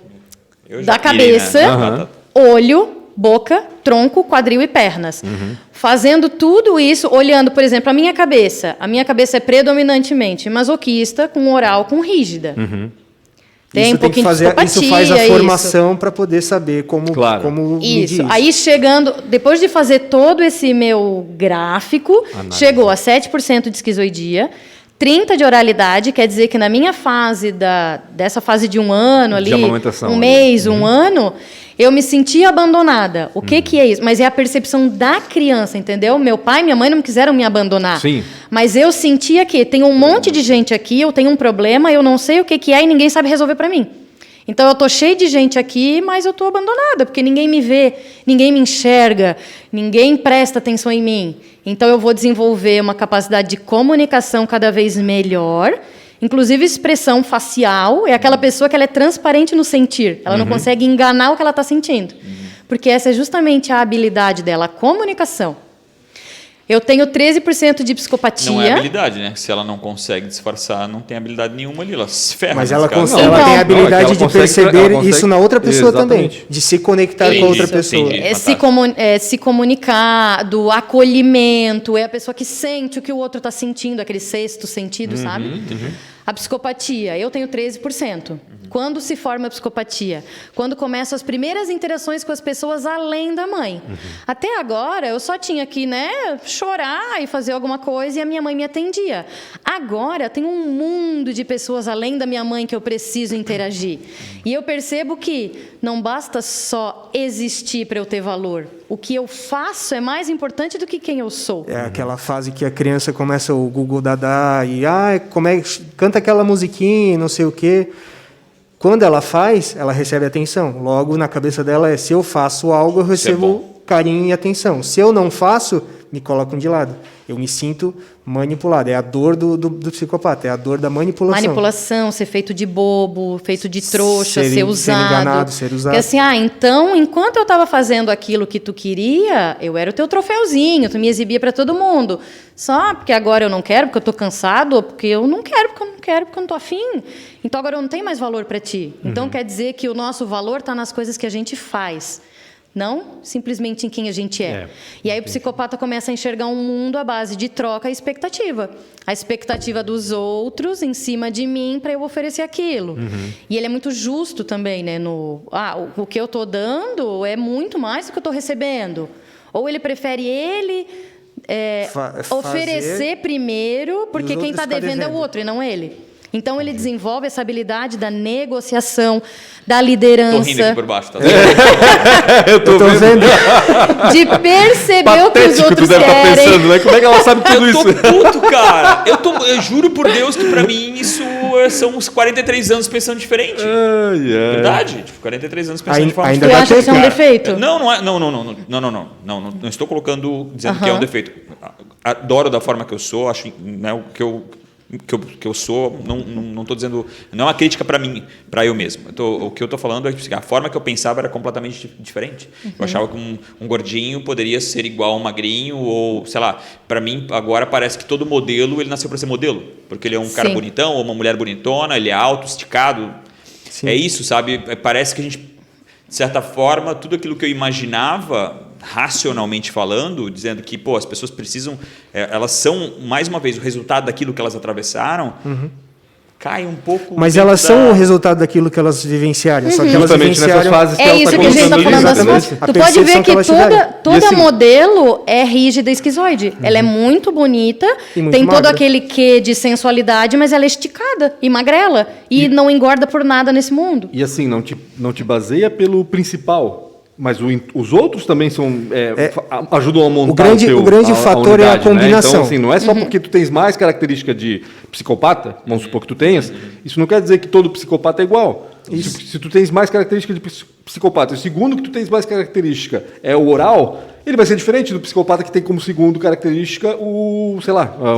Eu já da pirei, cabeça, né? olho, boca, tronco, quadril e pernas. Fazendo tudo isso, olhando, por exemplo, a minha cabeça. A minha cabeça é predominantemente masoquista, com oral, com rígida. Tem um pouquinho de isso psicopatia, faz a isso. formação para poder saber como, Claro. como medir Isso. Aí chegando, depois de fazer todo esse meu gráfico, chegou a 7% de esquizoidia, 30% de oralidade, quer dizer que na minha fase dessa fase de um ano ali, amamentação um ali. mês, um ano, eu me senti abandonada. O que é isso? Mas é a percepção da criança, entendeu? Meu pai e minha mãe não quiseram me abandonar. Sim. Mas eu sentia que tem um monte de gente aqui, eu tenho um problema, eu não sei o que é e ninguém sabe resolver para mim. Então, eu estou cheio de gente aqui, mas eu estou abandonada, porque ninguém me vê, ninguém me enxerga, ninguém presta atenção em mim. Então, eu vou desenvolver uma capacidade de comunicação cada vez melhor, inclusive expressão facial. É aquela pessoa que ela é transparente no sentir, ela não consegue enganar o que ela está sentindo. Porque essa é justamente a habilidade dela, a comunicação. Eu tenho 13% de psicopatia. Não é habilidade, né? Se ela não consegue disfarçar, não tem habilidade nenhuma ali. Ela se ferra. Mas nesse ela, caso. ela Então- tem a Não, habilidade é que ela de consegue- perceber ela consegue- isso na outra pessoa Exatamente. também. De se conectar Entendi, com a outra pessoa. entendi. É Fantástico. se comunicar, do acolhimento, é a pessoa que sente o que o outro está sentindo, aquele sexto sentido, sabe? A psicopatia, eu tenho 13%. Quando se forma a psicopatia? Quando começam as primeiras interações com as pessoas além da mãe. Até agora, eu só tinha que, chorar e fazer alguma coisa e a minha mãe me atendia. Agora, tem um mundo de pessoas além da minha mãe que eu preciso interagir. E eu percebo que não basta só existir para eu ter valor. O que eu faço é mais importante do que quem eu sou. É aquela fase que a criança começa o Google Dadá e como é, canta aquela musiquinha e não sei o quê. Quando ela faz, ela recebe atenção. Logo, na cabeça dela se eu faço algo, eu recebo carinho e atenção. Se eu não faço, me colocam de lado. Eu me sinto manipulado. É a dor do psicopata, é a dor da manipulação. Manipulação, ser feito de bobo, feito de trouxa, ser usado. Ser enganado, ser usado. Porque assim, então, enquanto eu estava fazendo aquilo que tu queria, eu era o teu troféuzinho, tu me exibia para todo mundo. Só porque agora eu não quero, porque eu estou cansado, ou porque eu não quero, porque eu não quero, porque eu não estou afim. Então agora eu não tenho mais valor para ti. Então quer dizer que o nosso valor está nas coisas que a gente faz. Não simplesmente em quem a gente é. E aí o psicopata começa a enxergar um mundo à base de troca e expectativa. A expectativa dos outros em cima de mim para eu oferecer aquilo. E ele é muito justo também, né? O que eu estou dando é muito mais do que eu estou recebendo. Ou ele prefere oferecer primeiro, porque quem está devendo é o outro e não ele. Então, ele desenvolve essa habilidade da negociação, da liderança. Tô rindo aqui por baixo, tá? Eu tô vendo. De perceber o que os outros deve querem. Tá pensando, né? Como é que ela sabe tudo isso? Eu tô puto, cara. Eu juro por Deus que pra mim isso são uns 43 anos pensando diferente. Verdade? Tipo, 43 anos pensando de forma Tu diferente. acha que isso é um defeito? Não estou colocando, dizendo que é um defeito. Adoro da forma que eu sou, acho, né, o que eu sou, não estou dizendo, não é uma crítica para mim, para eu mesmo. O que eu estou falando é que a forma que eu pensava era completamente diferente. Eu achava que um gordinho poderia ser igual a um magrinho, ou sei lá, para mim agora parece que todo modelo ele nasceu para ser modelo, porque ele é um cara bonitão ou uma mulher bonitona, ele é alto, esticado. Sim. É isso, sabe? Parece que a gente, de certa forma, tudo aquilo que eu imaginava racionalmente falando, dizendo que as pessoas precisam, elas são, mais uma vez, o resultado daquilo que elas atravessaram, cai um pouco... Mas elas são o resultado daquilo que elas vivenciaram. Só que elas justamente nessas fases que isso que a gente está falando. Tu pode ver que toda modelo é rígida e esquizoide. Ela é muito bonita, tem todo aquele quê de sensualidade, mas ela é esticada e magrela. E não engorda por nada nesse mundo. E assim, não te baseia pelo principal. Mas os outros também ajudam a montar o grande fator unidade, é a combinação. Né? Então, assim, não é só porque tu tens mais característica de psicopata, vamos supor que tu tenhas, isso não quer dizer que todo psicopata é igual. Se tu tens mais característica de psicopata, e o segundo que tu tens mais característica é o oral, ele vai ser diferente do psicopata que tem como segundo característica o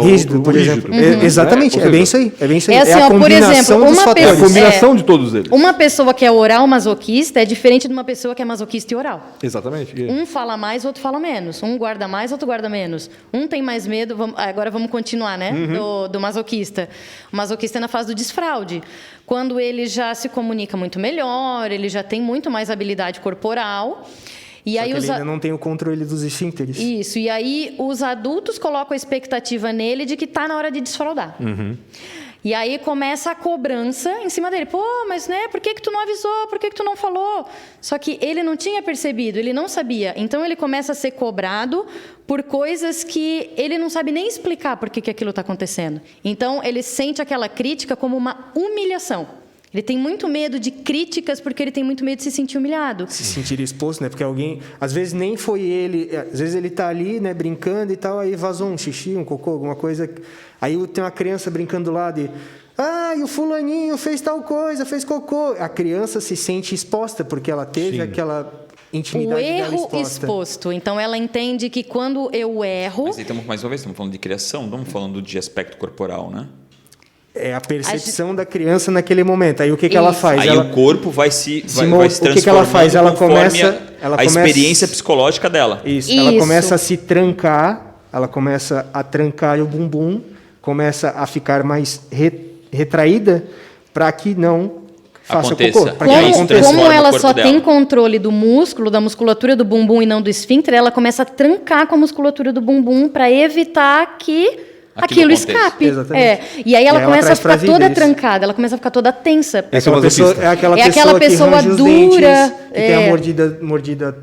rígido, por exemplo. Exatamente, seja, é bem isso aí. É assim, a combinação, por exemplo, dos fatores. É a combinação de todos eles. Uma pessoa que é oral masoquista é diferente de uma pessoa que é masoquista e oral. Exatamente. Um fala mais, outro fala menos. Um guarda mais, outro guarda menos. Um tem mais medo, agora vamos continuar, né? Do masoquista. O masoquista é na fase do desfraude. Quando ele já se comunica muito melhor, ele já tem muito mais habilidade corporal. E Só aí que ele ainda não tem o controle dos esfíncteres. Isso, e aí os adultos colocam a expectativa nele de que está na hora de desfraudar. E aí começa a cobrança em cima dele. Pô, mas né, por que tu não avisou? Por que tu não falou? Só que ele não tinha percebido, ele não sabia. Então ele começa a ser cobrado por coisas que ele não sabe nem explicar por que aquilo está acontecendo. Então ele sente aquela crítica como uma humilhação. Ele tem muito medo de críticas porque ele tem muito medo de se sentir humilhado. Se sentir exposto, né? Porque alguém... Às vezes nem foi ele... Às vezes ele está ali, né, brincando e tal, aí vazou um xixi, um cocô, alguma coisa. Aí tem uma criança brincando do lado e... e o fulaninho fez tal coisa, fez cocô. A criança se sente exposta porque ela teve aquela... intimidade o erro exposto. Então, ela entende que quando eu erro... Mas aí, mais uma vez, estamos falando de criação, não estamos falando de aspecto corporal, né? É a percepção da criança naquele momento. Aí o que ela faz? Aí o corpo vai se transformando. O que ela faz? Ela começa a experiência psicológica dela. Isso. Ela começa a se trancar, ela começa a trancar o bumbum, começa a ficar mais retraída para que não faça cocô. Como ela só tem controle do músculo, da musculatura do bumbum e não do esfíncter, ela começa a trancar com a musculatura do bumbum para evitar que aquilo escape. E aí ela começa a ficar toda trancada, ela começa a ficar toda tensa. É aquela pessoa dura, que tem a mordida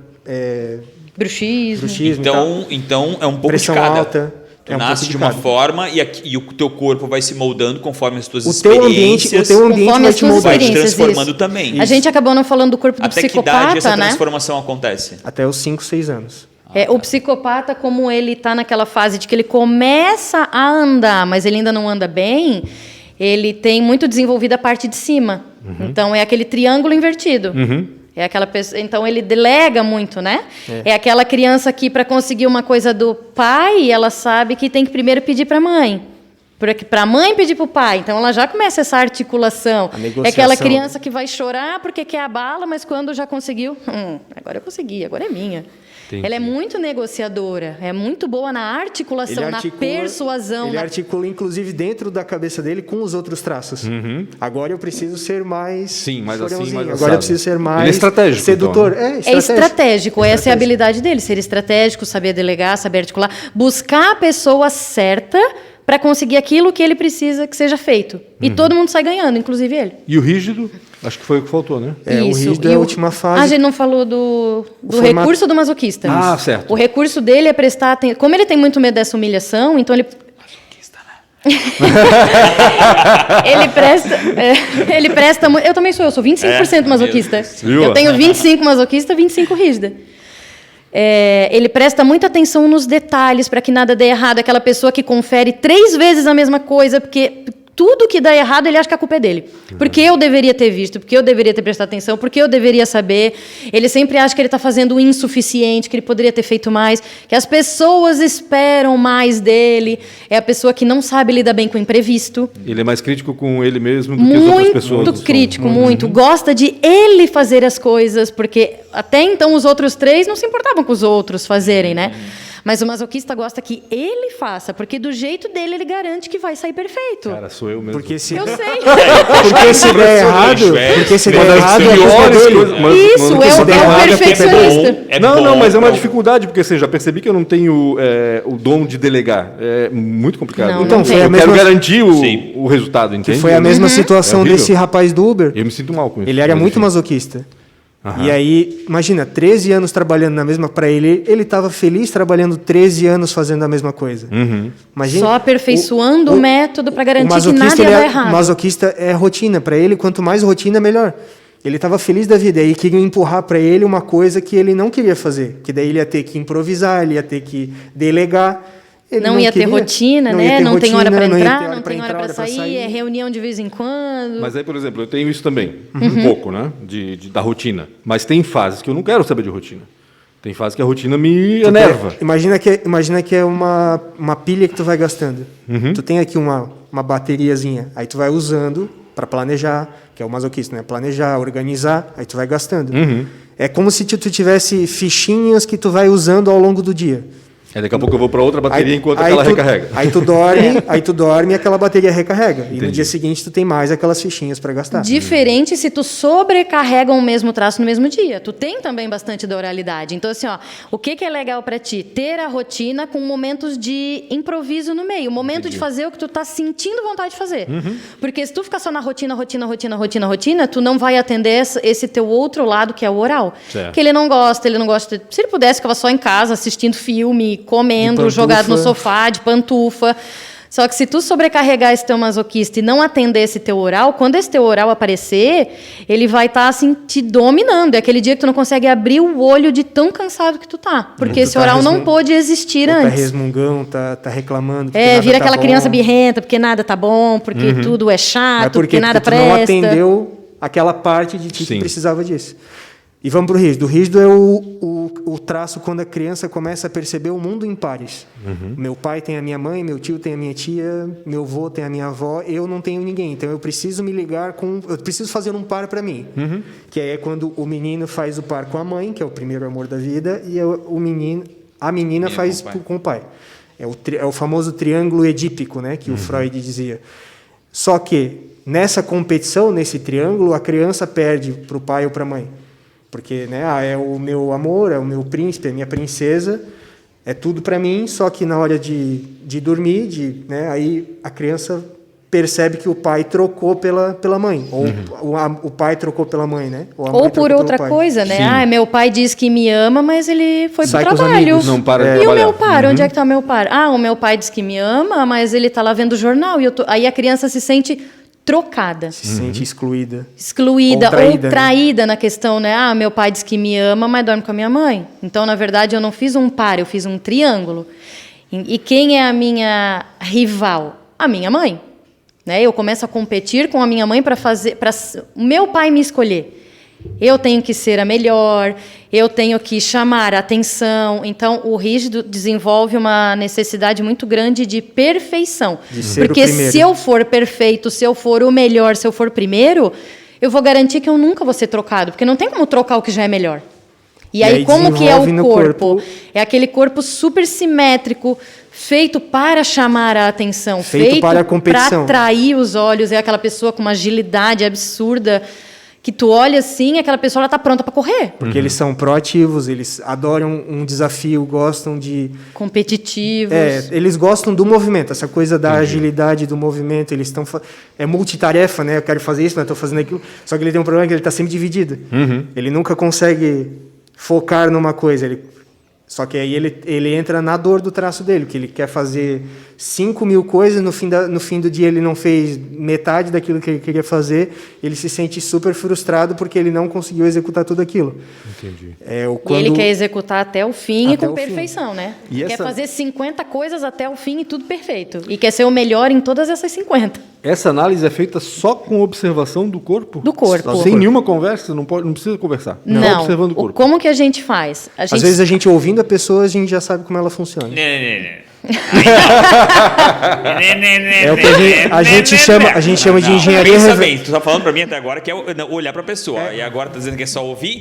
bruxismo. Então é um pouco de cada. Alta. Tu nasce de uma forma e o teu corpo vai se moldando conforme as tuas experiências. O teu ambiente vai te moldando. Vai te transformando também. A gente acabou não falando do corpo do psicopata, Até que idade essa né? transformação acontece? Até os 5, 6 anos. O psicopata, como ele está naquela fase de que ele começa a andar, mas ele ainda não anda bem, ele tem muito desenvolvida a parte de cima. Então, é aquele triângulo invertido. É aquela pessoa, então ele delega muito, né? É aquela criança que para conseguir uma coisa do pai, ela sabe que tem que primeiro pedir para a mãe. Para a mãe pedir para o pai. Então, ela já começa essa articulação. É aquela criança que vai chorar porque quer a bala, mas quando já conseguiu, agora eu consegui, agora é minha. Entendi. Ela é muito negociadora, é muito boa na articulação, na persuasão. Ele articula, inclusive, dentro da cabeça dele com os outros traços. Agora eu preciso ser mais... Sim, mais assim, mais agora eu preciso ser mais estratégico, sedutor. Então, né? É estratégico. Essa é a habilidade dele, ser estratégico, saber delegar, saber articular. Buscar a pessoa certa para conseguir aquilo que ele precisa que seja feito. E todo mundo sai ganhando, inclusive ele. E o rígido, acho que foi o que faltou, né? O rígido é a última fase. A gente não falou do recurso do masoquista. Ah, certo. O recurso dele é prestar atenção. Como ele tem muito medo dessa humilhação, então ele... Masoquista, né? ele presta muito... Eu também sou 25% masoquista. Eu tenho 25 masoquista, 25 rígida. Ele presta muita atenção nos detalhes para que nada dê errado. Aquela pessoa que confere 3 vezes a mesma coisa, porque tudo que dá errado, ele acha que a culpa é dele. Porque eu deveria ter visto, porque eu deveria ter prestado atenção, porque eu deveria saber. Ele sempre acha que ele está fazendo o insuficiente, que ele poderia ter feito mais, que as pessoas esperam mais dele. É a pessoa que não sabe lidar bem com o imprevisto. Ele é mais crítico com ele mesmo do que as outras pessoas. Muito crítico, muito. Gosta de ele fazer as coisas, porque até então os outros 3 não se importavam com os outros fazerem, né? Mas o masoquista gosta que ele faça, porque do jeito dele ele garante que vai sair perfeito. Cara, sou eu mesmo. Porque se... Eu sei. Porque se der errado, Isso, é o perfeccionista. Não, mas é uma dificuldade, porque assim, já percebi que eu não tenho o dom de delegar. É muito complicado. Não, então, eu quero garantir o resultado, entende? Foi a mesma situação desse rapaz do Uber. Eu me sinto mal com isso. Ele era muito masoquista. E aí, imagina, 13 anos trabalhando na mesma... Para ele estava feliz trabalhando 13 anos fazendo a mesma coisa. Imagina, só aperfeiçoando o método para garantir que nada ia dar errado. O masoquista é rotina. Para ele, quanto mais rotina, melhor. Ele estava feliz da vida. Aí queriam empurrar para ele uma coisa que ele não queria fazer. Que daí ele ia ter que improvisar, ele ia ter que delegar. Ele não ia queria, ter rotina, não né? Ia ter não rotina, tem hora para não entrar, não tem hora para sair, é reunião de vez em quando. Mas aí, por exemplo, eu tenho isso também, um pouco, né? Da rotina. Mas tem fases que eu não quero saber de rotina. Tem fases que a rotina me enerva. Imagina que é uma pilha que tu vai gastando. Tu tem aqui uma bateriazinha, aí tu vai usando para planejar, que é o masoquista, né? Planejar, organizar, aí tu vai gastando. É como se tu tivesse fichinhas que tu vai usando ao longo do dia. Daqui a pouco eu vou para outra bateria enquanto aquela recarrega. Aí tu dorme e aquela bateria recarrega. Entendi. E no dia seguinte tu tem mais aquelas fichinhas para gastar. Diferente se tu sobrecarrega o mesmo traço no mesmo dia. Tu tem também bastante da oralidade. Então, assim, o que é legal para ti? Ter a rotina com momentos de improviso no meio. O momento de fazer o que tu tá sentindo vontade de fazer. Porque se tu ficar só na rotina, tu não vai atender esse teu outro lado, que é o oral. Certo. Que ele não gosta. Se ele pudesse, ficava só em casa assistindo filme, comendo, jogado no sofá, de pantufa. Só que se tu sobrecarregar esse teu masoquista e não atender esse teu oral, quando esse teu oral aparecer, ele vai estar assim, te dominando. É aquele dia que tu não consegue abrir o olho de tão cansado que tu tá. Porque esse oral não pôde existir antes. Tá resmungão, tá reclamando. Vira aquela criança birrenta, porque nada tá bom, porque tudo é chato, porque nada presta. Porque tu não atendeu aquela parte de ti que precisava disso. E vamos para o rígido. O rígido é o traço quando a criança começa a perceber o mundo em pares. Meu pai tem a minha mãe, meu tio tem a minha tia, meu avô tem a minha avó, eu não tenho ninguém. Então eu preciso me ligar com... Eu preciso fazer um par para mim. Que é quando o menino faz o par com a mãe, que é o primeiro amor da vida, e a menina faz com o pai. É o famoso triângulo edípico, né, que o Freud dizia. Só que nessa competição, nesse triângulo, a criança perde para o pai ou para a mãe. Porque é o meu amor, é o meu príncipe, é a minha princesa, é tudo para mim, só que na hora de dormir, aí a criança percebe que o pai trocou pela mãe, ou o pai trocou pela mãe, né? Ou por outra coisa, né? Meu pai diz que me ama, mas ele foi Sai pro trabalho. Não para de e trabalhar. O meu par, onde é que tá o meu par? O meu pai diz que me ama, mas ele tá lá vendo o jornal, e aí a criança se sente trocada. Se sente excluída. Excluída ou traída, na questão, né? Meu pai diz que me ama, mas dorme com a minha mãe. Então, na verdade, eu não fiz um par, eu fiz um triângulo. E quem é a minha rival? A minha mãe. Né? Eu começo a competir com a minha mãe para o meu pai me escolher. Eu tenho que ser a melhor, eu tenho que chamar a atenção. Então, o rígido desenvolve uma necessidade muito grande de perfeição. De ser Porque o primeiro. se eu for perfeito, se eu for o melhor, se eu for primeiro, eu vou garantir que eu nunca vou ser trocado, porque não tem como trocar o que já é melhor. E aí, como que é desenvolve o no corpo? É aquele corpo super simétrico, feito para chamar a atenção, Feito para a competição. atrair os olhos. É aquela pessoa com uma agilidade absurda, que tu olha assim, aquela pessoa ela está pronta para correr. Porque eles são proativos, eles adoram um desafio, gostam de... Competitivos. eles gostam do movimento, essa coisa da agilidade do movimento. Eles estão... É multitarefa, né? Eu quero fazer isso, mas estou fazendo aquilo. Só que ele tem um problema que ele está sempre dividido. Ele nunca consegue focar numa coisa. Só que aí ele entra na dor do traço dele, que ele quer fazer 5.000 coisas, no fim do dia ele não fez metade daquilo que ele queria fazer, ele se sente super frustrado porque ele não conseguiu executar tudo aquilo. Entendi. E ele quer executar até o fim e com perfeição, né? E Quer essa- fazer 50 coisas até o fim e tudo perfeito. E quer ser o melhor em todas essas 50. Essa análise é feita só com observação do corpo? Do corpo. Sem nenhuma conversa? Não precisa conversar. Só Não. observando o corpo. Como que a gente faz? Às vezes a gente ouvindo a pessoa, a gente já sabe como ela funciona. É o que a gente chama de engenharia Pensa reversa. bem, tu tá falando pra mim até agora que é olhar pra pessoa. E agora tá dizendo que é só ouvir?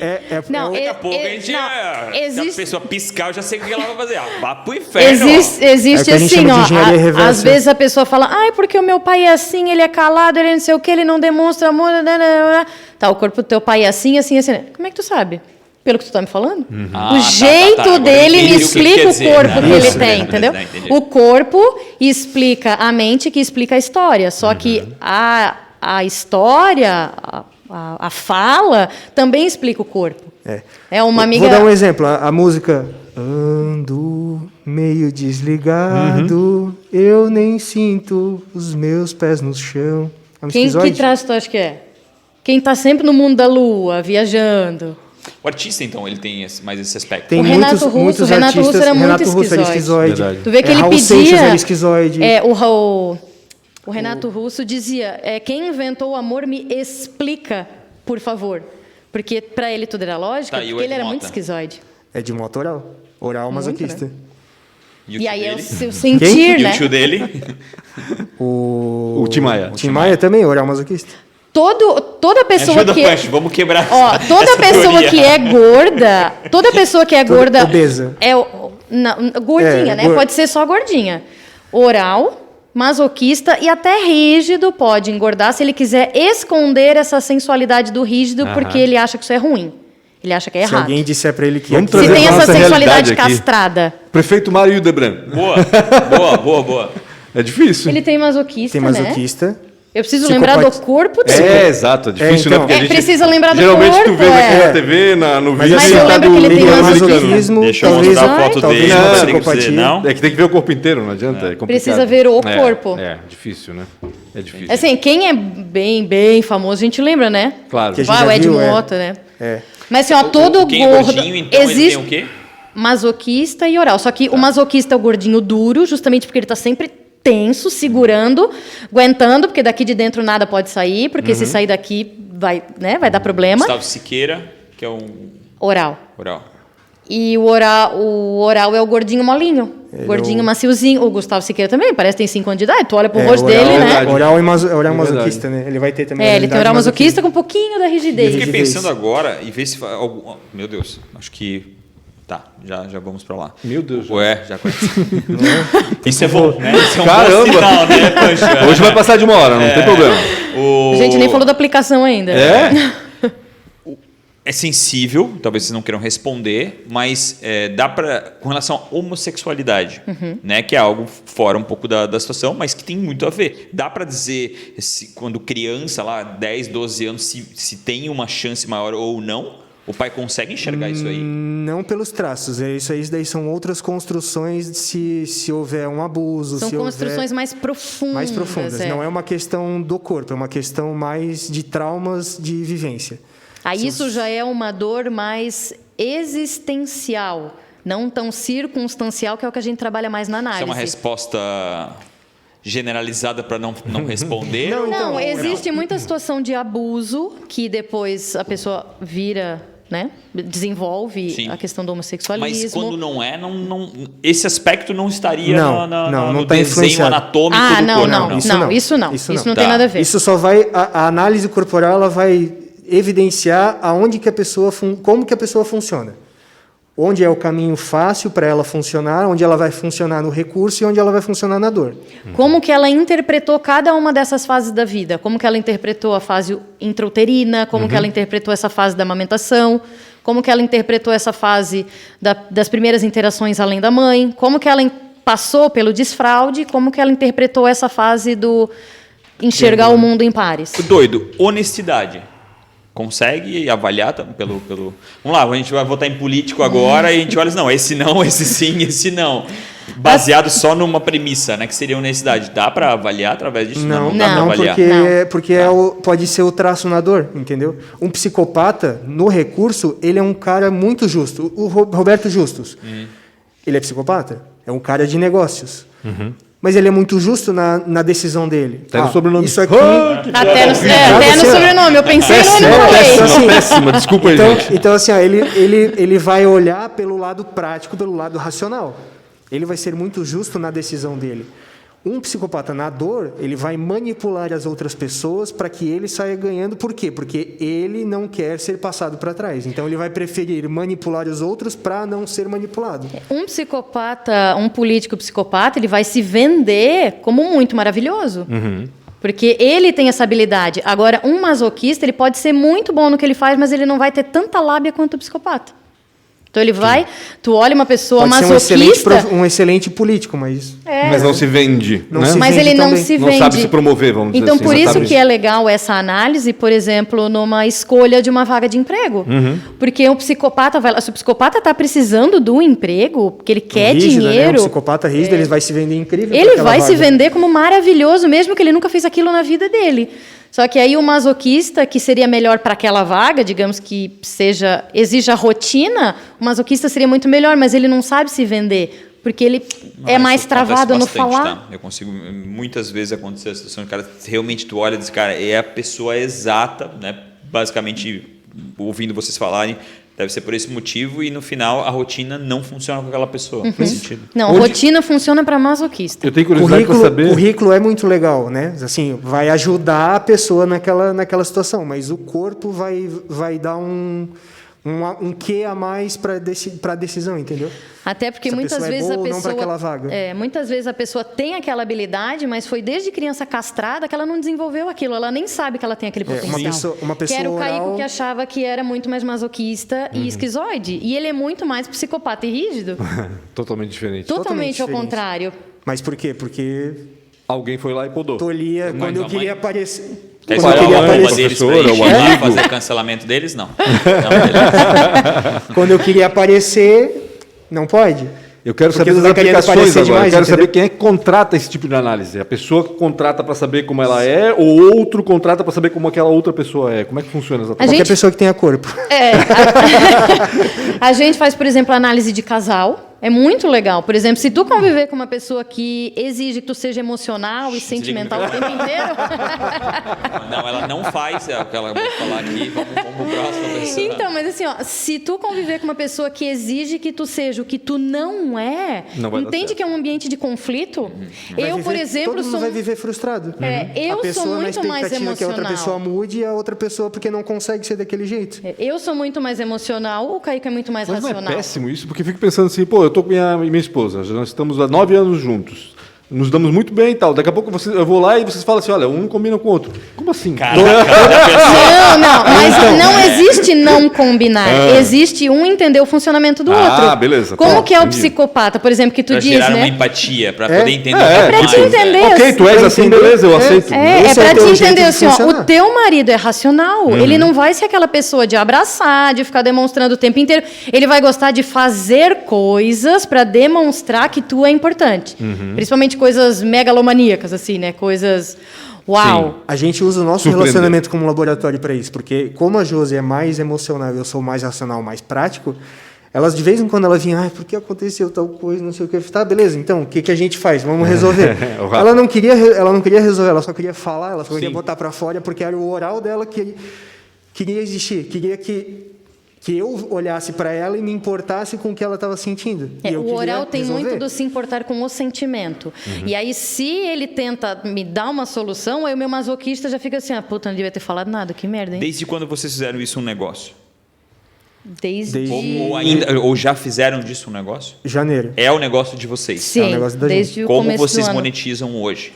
Não, Daqui a pouco a gente. não, Se a existe- pessoa piscar, eu já sei o que ela vai fazer. Vá pro inferno. Existe É o que a gente assim, chama de ó. engenharia reversa. Às vezes a pessoa fala, ai, porque o meu pai é assim, ele é calado, ele não sei o que, ele não demonstra amor. Nananana. Tá, o corpo do teu pai é assim, assim, assim. Como é que tu sabe? Pelo que tu tá me falando? O jeito Agora dele entendi me o que explica quer o dizer, corpo né? que ele Isso, tem, beleza, entendeu? entendi. O corpo explica a mente, que explica a história. Só que a história, a fala, também explica o corpo. É uma amiga... Vou dar um exemplo. A música Ando meio desligado, eu nem sinto os meus pés no chão. É um Que esquizoide? traço tu acha que é? Quem tá sempre no mundo da lua, viajando. O artista, então, ele tem mais esse aspecto. Tem O Renato Russo, muitos o Renato artistas. Russo era muito Renato Russo era esquizoide. esquizoide. Tu vê que ele Raul pedia... Seixas era esquizoide. O Renato Russo dizia, quem inventou o amor me explica, por favor. Porque para ele tudo era lógica, Tá, e o porque ele Ed era Mota? muito esquizoide. É de moto oral. Oral masoquista. E o E tio aí é o dele? seu sentir, E né? o tio dele? O Tim Maia. Tim Maia também, oral masoquista. Toda pessoa Ajuda, que... Pancho, vamos quebrar Ó, toda essa pessoa teoria. que é gorda, toda pessoa que é gorda... obesa. Gordinha, né? Pode ser só gordinha. Oral, masoquista e até rígido pode engordar se ele quiser esconder essa sensualidade do rígido porque ele acha que isso é ruim. Ele acha que é Se errado. alguém disser pra ele que Vamos aqui- trazer Se tem pra essa nossa sensualidade realidade aqui. castrada. Prefeito Mário Hildebrandt. Boa. É difícil. Ele tem masoquista, tem né? masoquista. Eu preciso lembrar do corpo dele. É, exato. É difícil, então. né? Porque a gente... Precisa lembrar do Geralmente corpo. tu vê na TV, no vídeo, Mas eu tá lembro do- que ele tem do masoquismo. americano. Deixa eu talvez- mostrar a foto talvez dele. uma Não tem que psicopatia. dizer, não? É que tem que ver o corpo inteiro, não adianta. É complicado. Precisa ver o corpo. É, difícil, né? É difícil. Assim, quem é bem famoso, a gente lembra, né? Claro. Que a gente Vai, o já Ed viu, Mota, né? É. Mas assim, ó, todo Quem é gordo... gordinho, então, ele tem o quê? Masoquista e oral. Só que o masoquista é o gordinho duro, justamente porque ele está sempre tenso, segurando, aguentando, porque daqui de dentro nada pode sair, porque se sair daqui vai dar problema. Gustavo Siqueira, que é um Oral. oral. E o oral é o gordinho molinho, gordinho maciozinho. O Gustavo Siqueira também, parece que tem 5 anos de idade. Tu olha pro rosto oral, dele, né? verdade. Oral É verdade. masoquista, né? Ele vai ter também. Ele tem oral masoquista com um pouquinho da rigidez. Fiquei Rigidez. pensando agora e ver se... Meu Deus, acho que... Tá, já vamos pra lá. Meu Deus. Ué, já conheci. Isso é bom, né? Isso é um Caramba. bom sinal, né, Pancho? Hoje vai passar de uma hora, não tem problema. A gente nem falou da aplicação ainda. É? É sensível, talvez vocês não queiram responder, mas dá para com relação à homossexualidade, né, que é algo fora um pouco da situação, mas que tem muito a ver. Dá para dizer quando criança lá, 10, 12 anos, se tem uma chance maior ou não? O pai consegue enxergar isso aí? Não pelos traços. Isso aí daí são outras construções se houver um abuso. São se construções houver... mais profundas. mais profundas. Não é uma questão do corpo, é uma questão mais de traumas de vivência. Aí isso já é uma dor mais existencial, não tão circunstancial, que é o que a gente trabalha mais na Isso análise. é uma resposta generalizada para não responder? Não, existe muita situação de abuso que depois a pessoa vira, né? Desenvolve Sim. a questão do homossexualismo. Mas quando não é, esse aspecto não estaria Não no tá desenho influenciado. anatômico do corpo. Isso não Tá. tem nada a ver. Isso só vai... A análise corporal ela vai evidenciar aonde que a pessoa... Como que a pessoa funciona. Onde é o caminho fácil para ela funcionar, onde ela vai funcionar no recurso e onde ela vai funcionar na dor. Como que ela interpretou cada uma dessas fases da vida? Como que ela interpretou a fase intrauterina? Como que ela interpretou essa fase da amamentação? Como que ela interpretou essa fase das primeiras interações além da mãe? Como que ela passou pelo desfraude? Como que ela interpretou essa fase do enxergar o mundo em pares? Doido, honestidade. Consegue avaliar pelo... Vamos lá, a gente vai votar em político agora e a gente olha assim, não, esse não, esse sim, esse não. Baseado só numa premissa, né, que seria honestidade. Dá para avaliar através disso? Não dá para avaliar. Porque pode ser o traço na dor, entendeu? Um psicopata, no recurso, ele é um cara muito justo. O Roberto Justus, ele é psicopata? É um cara de negócios. Mas ele é muito justo na decisão dele. Até no sobrenome. Isso aqui... Até no sobrenome. Eu pensei no nome. Péssima, desculpa aí, gente. Então, assim, ó, ele vai olhar pelo lado prático, pelo lado racional. Ele vai ser muito justo na decisão dele. Um psicopata na dor, ele vai manipular as outras pessoas para que ele saia ganhando. Por quê? Porque ele não quer ser passado para trás. Então, ele vai preferir manipular os outros para não ser manipulado. Um psicopata, um político psicopata, ele vai se vender como muito maravilhoso. Porque ele tem essa habilidade. Agora, um masoquista, ele pode ser muito bom no que ele faz, mas ele não vai ter tanta lábia quanto o psicopata. Então ele vai, tu olha uma pessoa pode masoquista... ser um excelente político, mas... Mas não se vende. Não né? se Mas vende ele não também. se Não vende. sabe se promover, vamos dizer Então, assim. por não isso sabe que é legal essa análise, por exemplo, numa escolha de uma vaga de emprego. Porque o psicopata vai lá, se o psicopata está precisando do emprego, porque ele quer rígido, né? dinheiro... Um psicopata rígido, ele vai se vender incrível. pra Ele aquela vai se vaga. vender como maravilhoso, mesmo que ele nunca fez aquilo na vida dele. Só que aí o masoquista, que seria melhor para aquela vaga, digamos que exija rotina, o masoquista seria muito melhor, mas ele não sabe se vender, porque ele é mais Isso travado no acontece bastante, falar. tá? Eu consigo, muitas vezes acontecer a situação, cara, realmente tu olha e diz, cara, é a pessoa exata, né? Basicamente, ouvindo vocês falarem, deve ser por esse motivo, e no final a rotina não funciona com aquela pessoa. Faz sentido. Não, a rotina funciona para masoquista. Eu tenho curiosidade para saber... Currículo é muito legal, né? Assim, vai ajudar a pessoa naquela situação, mas o corpo vai dar um quê a mais para a decisão, entendeu? Até porque Se muitas pessoa é vezes boa a ou não pessoa pra aquela vaga. muitas vezes a pessoa tem aquela habilidade, mas foi desde criança castrada que ela não desenvolveu aquilo, ela nem sabe que ela tem aquele potencial. Uma pessoa que era o Caico oral... que achava que era muito mais masoquista e esquizoide, e ele é muito mais psicopata e rígido. Totalmente diferente. Totalmente ao diferente. contrário. Mas por quê? Porque Alguém foi lá e podou. tolia quando eu queria aparecer. Quer Quando eu queria escolher uma aparecer, deles pra professora, gente o amigo. fazer cancelamento deles? Não. Não, beleza. quando eu queria aparecer, não pode. Eu quero Porque saber tu das tá querendo aplicações aparecer agora. demais, Eu quero entendeu? saber quem é que contrata esse tipo de análise. A pessoa que contrata para saber como ela é ou outro contrata para saber como aquela outra pessoa é. Como é que funciona exatamente? Qualquer pessoa que tenha corpo. A gente faz, por exemplo, análise de casal. É muito legal. Por exemplo, se tu conviver com uma pessoa que exige que tu seja emocional e sentimental o tempo inteiro... Não, ela não faz, é o que ela vai falar aqui. Vamos para a próxima pessoa. Então, mas assim, ó, se tu conviver com uma pessoa que exige que tu seja o que tu não é, Não vai dar entende certo. que é um ambiente de conflito? Vai Eu, viver- por exemplo, todo mundo sou... vai viver frustrado. eu A pessoa sou na muito mais expectativa que a outra emocional. pessoa mude e a outra pessoa porque não consegue ser daquele jeito. Eu sou muito mais emocional, o Caico é muito mais Mas não racional. é péssimo isso? Porque eu fico pensando assim, pô, eu tô com minha esposa, nós estamos há 9 anos juntos. Nos damos muito bem e tal. Daqui a pouco eu vou lá e vocês falam assim, olha, um combina com o outro. Como assim? Não, mas não existe não combinar. Existe um entender o funcionamento do outro. Beleza. Como Tá, que é o entendi. psicopata, por exemplo, que tu Para diz, gerar uma né? empatia, para poder entender pra mais. te entender. Ok, tu és assim, beleza, eu aceito. É Esse é pra o teu te jeito entender de assim, ó, funcionar. o teu marido é racional, ele não vai ser aquela pessoa de abraçar, de ficar demonstrando o tempo inteiro. Ele vai gostar de fazer coisas para demonstrar que tu é importante. Principalmente coisas megalomaníacas, assim, né? Coisas... Uau! A gente usa o nosso Surpreender. relacionamento como laboratório para isso, porque como a Josi é mais emocional e eu sou mais racional, mais prático, elas de vez em quando ela vinha, por que aconteceu tal coisa, não sei o que. Eu falei, tá, beleza, então, o que a gente faz? Vamos resolver. ela não queria resolver, ela só queria falar, ela só queria botar para fora, porque era o oral dela que queria existir, queria que eu olhasse para ela e me importasse com o que ela estava sentindo. O oral tem muito do se importar com o sentimento. E aí, se ele tenta me dar uma solução, aí o meu masoquista já fica assim, puta, não devia ter falado nada, que merda, hein? Desde quando vocês fizeram isso um negócio? Desde... Ou já fizeram disso um negócio? Janeiro. É o negócio de vocês? Sim, é o negócio da desde gente. o Como começo vocês do ano. monetizam hoje?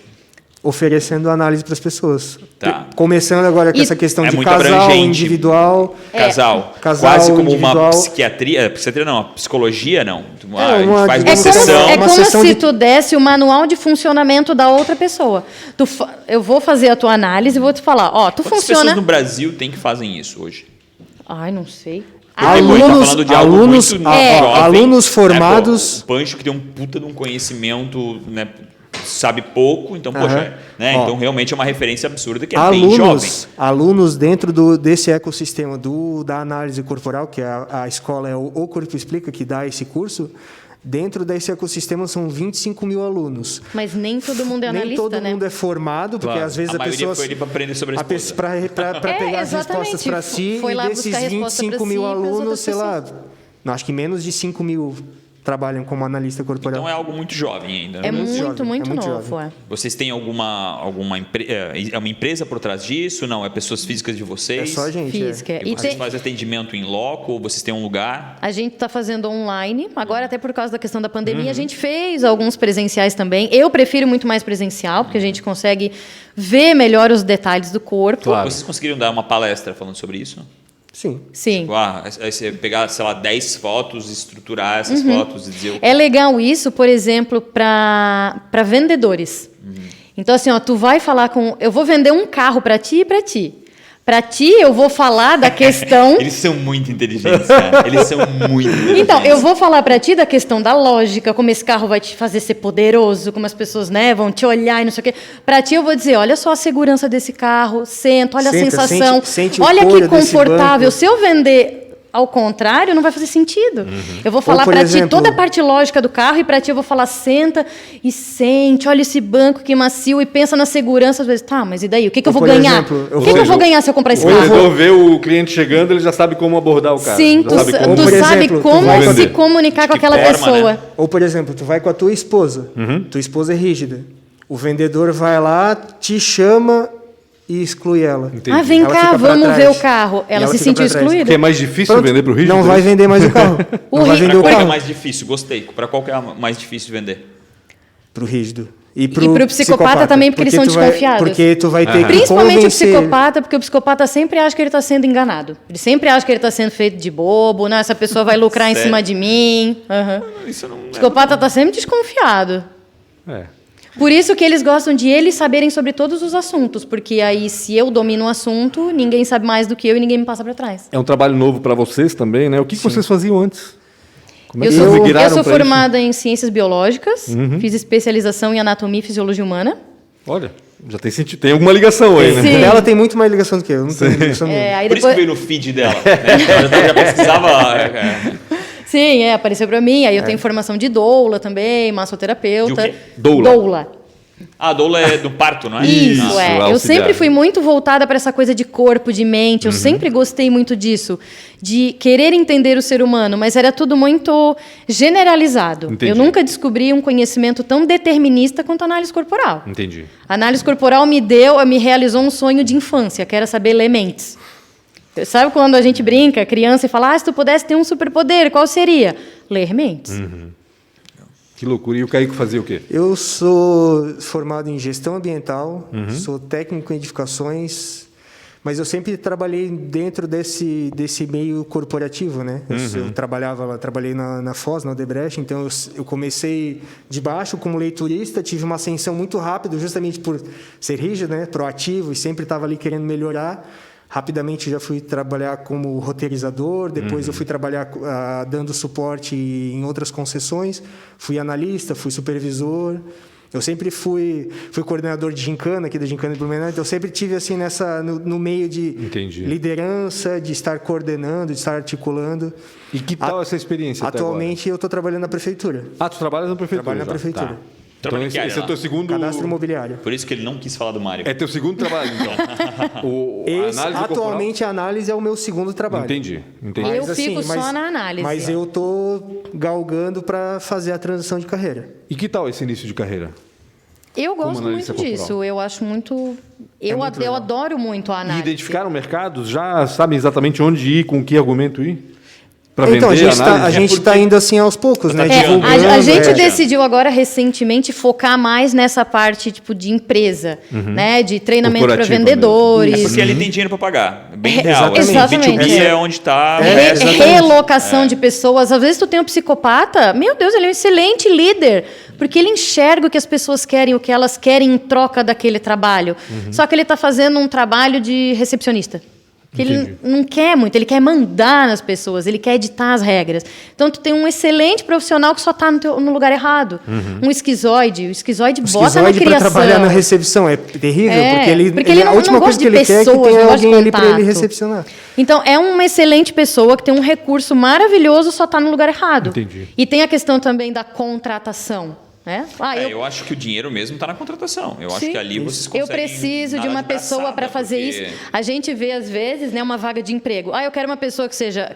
Oferecendo análise para as pessoas. Tá. Começando agora com essa questão de muito casal, abrangente. individual. Casal. Casal, Quase como individual. uma psiquiatria. Psiquiatria não, uma psicologia não. A gente uma- faz É uma como, sessão. é uma como sessão se de- tu desse o manual de funcionamento da outra pessoa. Eu vou fazer a tua análise e vou te falar, tu Quantas funciona... pessoas no Brasil tem que fazem isso hoje? Ai, não sei. Porque tá falando de algo alunos, muito a- jovem, alunos né? formados. O Pancho que tem um puta de um conhecimento, né? Sabe pouco, então, poxa, né? Então realmente é uma referência absurda que é bem jovem. Alunos dentro desse ecossistema da análise corporal, que a escola é o Corpo Explica, que dá esse curso, dentro desse ecossistema são 25 mil alunos. Mas nem todo mundo é Nem analista, todo né? mundo é formado, porque Claro. às vezes A a maioria pessoa... foi ali para aprender sobre a esposa. Para pegar as respostas para si, Foi lá e buscar desses a resposta 25 pra mil si e pras alunos, outras sei lá, acho que menos de 5 mil trabalham como analista corporal. Então é algo muito jovem ainda. É né? muito, jovem, muito é muito novo. jovem. É. Vocês têm alguma é uma empresa por trás disso? Não, é pessoas físicas de É vocês? só a gente. Física. E E vocês tem, fazem atendimento em loco ou vocês têm um lugar? a gente está fazendo online, agora até por causa da questão da pandemia, a gente fez alguns presenciais também. Eu prefiro muito mais presencial, porque a gente consegue ver melhor os detalhes do corpo. Vocês conseguiriam dar uma palestra falando sobre isso? Sim. Sim. Aí você pegar, sei lá, 10 fotos, estruturar essas fotos e dizer... É legal isso, por exemplo, para vendedores. Então, assim, tu vai falar com... Eu vou vender um carro para ti e para ti. Para ti, eu vou falar da questão... Eles são muito inteligentes, cara. Eles são muito inteligentes. Então, eu vou falar para ti da questão da lógica, como esse carro vai te fazer ser poderoso, como as pessoas, né, vão te olhar e não sei o quê. Para ti, eu vou dizer, olha só a segurança desse carro, olha a sensação, sente o olha que couro desse confortável. banco. Se eu vender ao contrário, não vai fazer sentido. Eu vou falar por para ti exemplo- toda a parte lógica do carro e para ti eu vou falar, senta e sente, olha esse banco que macio e pensa na segurança. Às vezes, tá, mas e daí? O que eu Ou, vou por ganhar? exemplo, O que eu vou ganhar se eu comprar esse O carro? vendedor vê o cliente chegando, ele já sabe como abordar o cara. Sim, Já sabe como... tu Por sabe exemplo, tu como vai se vender. comunicar com De que aquela forma, pessoa. né? Ou, por exemplo, tu vai com a tua esposa. Tua esposa é rígida. O vendedor vai lá, te chama e exclui ela. Ah, vem Ela cá, fica pra vamos trás. ver o carro. E Ela se fica sentiu pra trás. excluída? Porque é mais difícil Pronto, vender pro rígido? Não vai vender mais o carro. Não vai vender Para o qual que é carro. mais difícil? Gostei. Para qual que é mais difícil vender? Pro rígido. E pro psicopata também, porque eles são tu vai- desconfiados. Porque tu vai ter que Principalmente o convencer. psicopata, porque o psicopata sempre acha que ele está sendo enganado. Ele sempre acha que ele está sendo feito de bobo, né? Essa pessoa vai lucrar em Sério? cima de mim. Aham. Isso não O psicopata está sempre desconfiado. É. Por isso que eles gostam de eles saberem sobre todos os assuntos, porque aí, se eu domino o assunto, ninguém sabe mais do que eu e ninguém me passa para trás. É um trabalho novo para vocês também, né? O que vocês faziam antes? Como é Eu que sou, vocês eu migraram sou pra isso? formada em ciências biológicas, fiz especialização em anatomia e fisiologia humana. Olha, já tem sentido. Tem alguma ligação aí, né? Sim. Ela tem muito mais ligação do que eu. Não tenho ligação nenhuma. Aí Por isso que depois... veio no feed dela. Né? Já pesquisava... Sim, apareceu para mim. Aí eu tenho formação de doula também, massoterapeuta. De o quê? Doula. Doula. Ah, a doula é do parto, não é? Isso, auxiliar. Eu sempre fui muito voltada para essa coisa de corpo, de mente. Eu sempre gostei muito disso, de querer entender o ser humano, mas era tudo muito generalizado. Entendi. Eu nunca descobri um conhecimento tão determinista quanto a análise corporal. Entendi. A análise corporal me realizou um sonho de infância, que era saber ler mentes. Sabe quando a gente brinca, criança, e fala, se tu pudesse ter um superpoder, qual seria? Ler mentes. Que loucura. E o Caico fazia o quê? Eu sou formado em gestão ambiental, sou técnico em edificações, mas eu sempre trabalhei dentro desse meio corporativo, né? Eu trabalhei na Foz, na Odebrecht, então eu comecei de baixo como leiturista, tive uma ascensão muito rápida, justamente por ser rígido, né? Proativo, e sempre estava ali querendo melhorar. Rapidamente já fui trabalhar como roteirizador, depois eu fui trabalhar dando suporte em outras concessões, fui analista, fui supervisor, Eu sempre fui coordenador de gincana, aqui da Gincana de Blumenau, então eu sempre tive assim no meio de liderança, de estar coordenando, de estar articulando. E que tal essa experiência atualmente eu estou trabalhando na prefeitura. Tu trabalha na prefeitura? Trabalho na prefeitura. Tá. Então esse é o teu segundo... Cadastro imobiliário. Por isso que ele não quis falar do Mário. É teu segundo trabalho, então. Atualmente a análise é o meu segundo trabalho. Entendi. Eu fico só na análise. Mas eu estou galgando para fazer a transição de carreira. E que tal esse início de carreira? Eu gosto muito disso. Eu acho muito... Eu adoro muito a análise. E identificaram mercados? Já sabem exatamente onde ir, com que argumento ir? Então, a gente está indo assim aos poucos, né? A gente decidiu agora, recentemente, focar mais nessa parte tipo, de empresa, né? De treinamento para vendedores. É porque ele tem dinheiro para pagar. Bem real. Exatamente. B2B é onde está... Relocação de pessoas. Às vezes tu tem um psicopata, meu Deus, ele é um excelente líder, porque ele enxerga o que as pessoas querem, o que elas querem em troca daquele trabalho. Só que ele está fazendo um trabalho de recepcionista. Que ele não quer muito, ele quer mandar nas pessoas, ele quer editar as regras. Então, tu tem um excelente profissional que só está no lugar errado. Um esquizoide. O esquizoide bota na criação. Para trabalhar na recepção é terrível, porque ele a última coisa que ele quer é que tenha alguém ali para ele recepcionar. Então, é uma excelente pessoa que tem um recurso maravilhoso, só está no lugar errado. Entendi. E tem a questão também da contratação. Eu acho que o dinheiro mesmo está na contratação. Eu acho que ali vocês conseguem... Eu preciso de uma pessoa para fazer isso. A gente vê, às vezes, né, uma vaga de emprego. Eu quero uma pessoa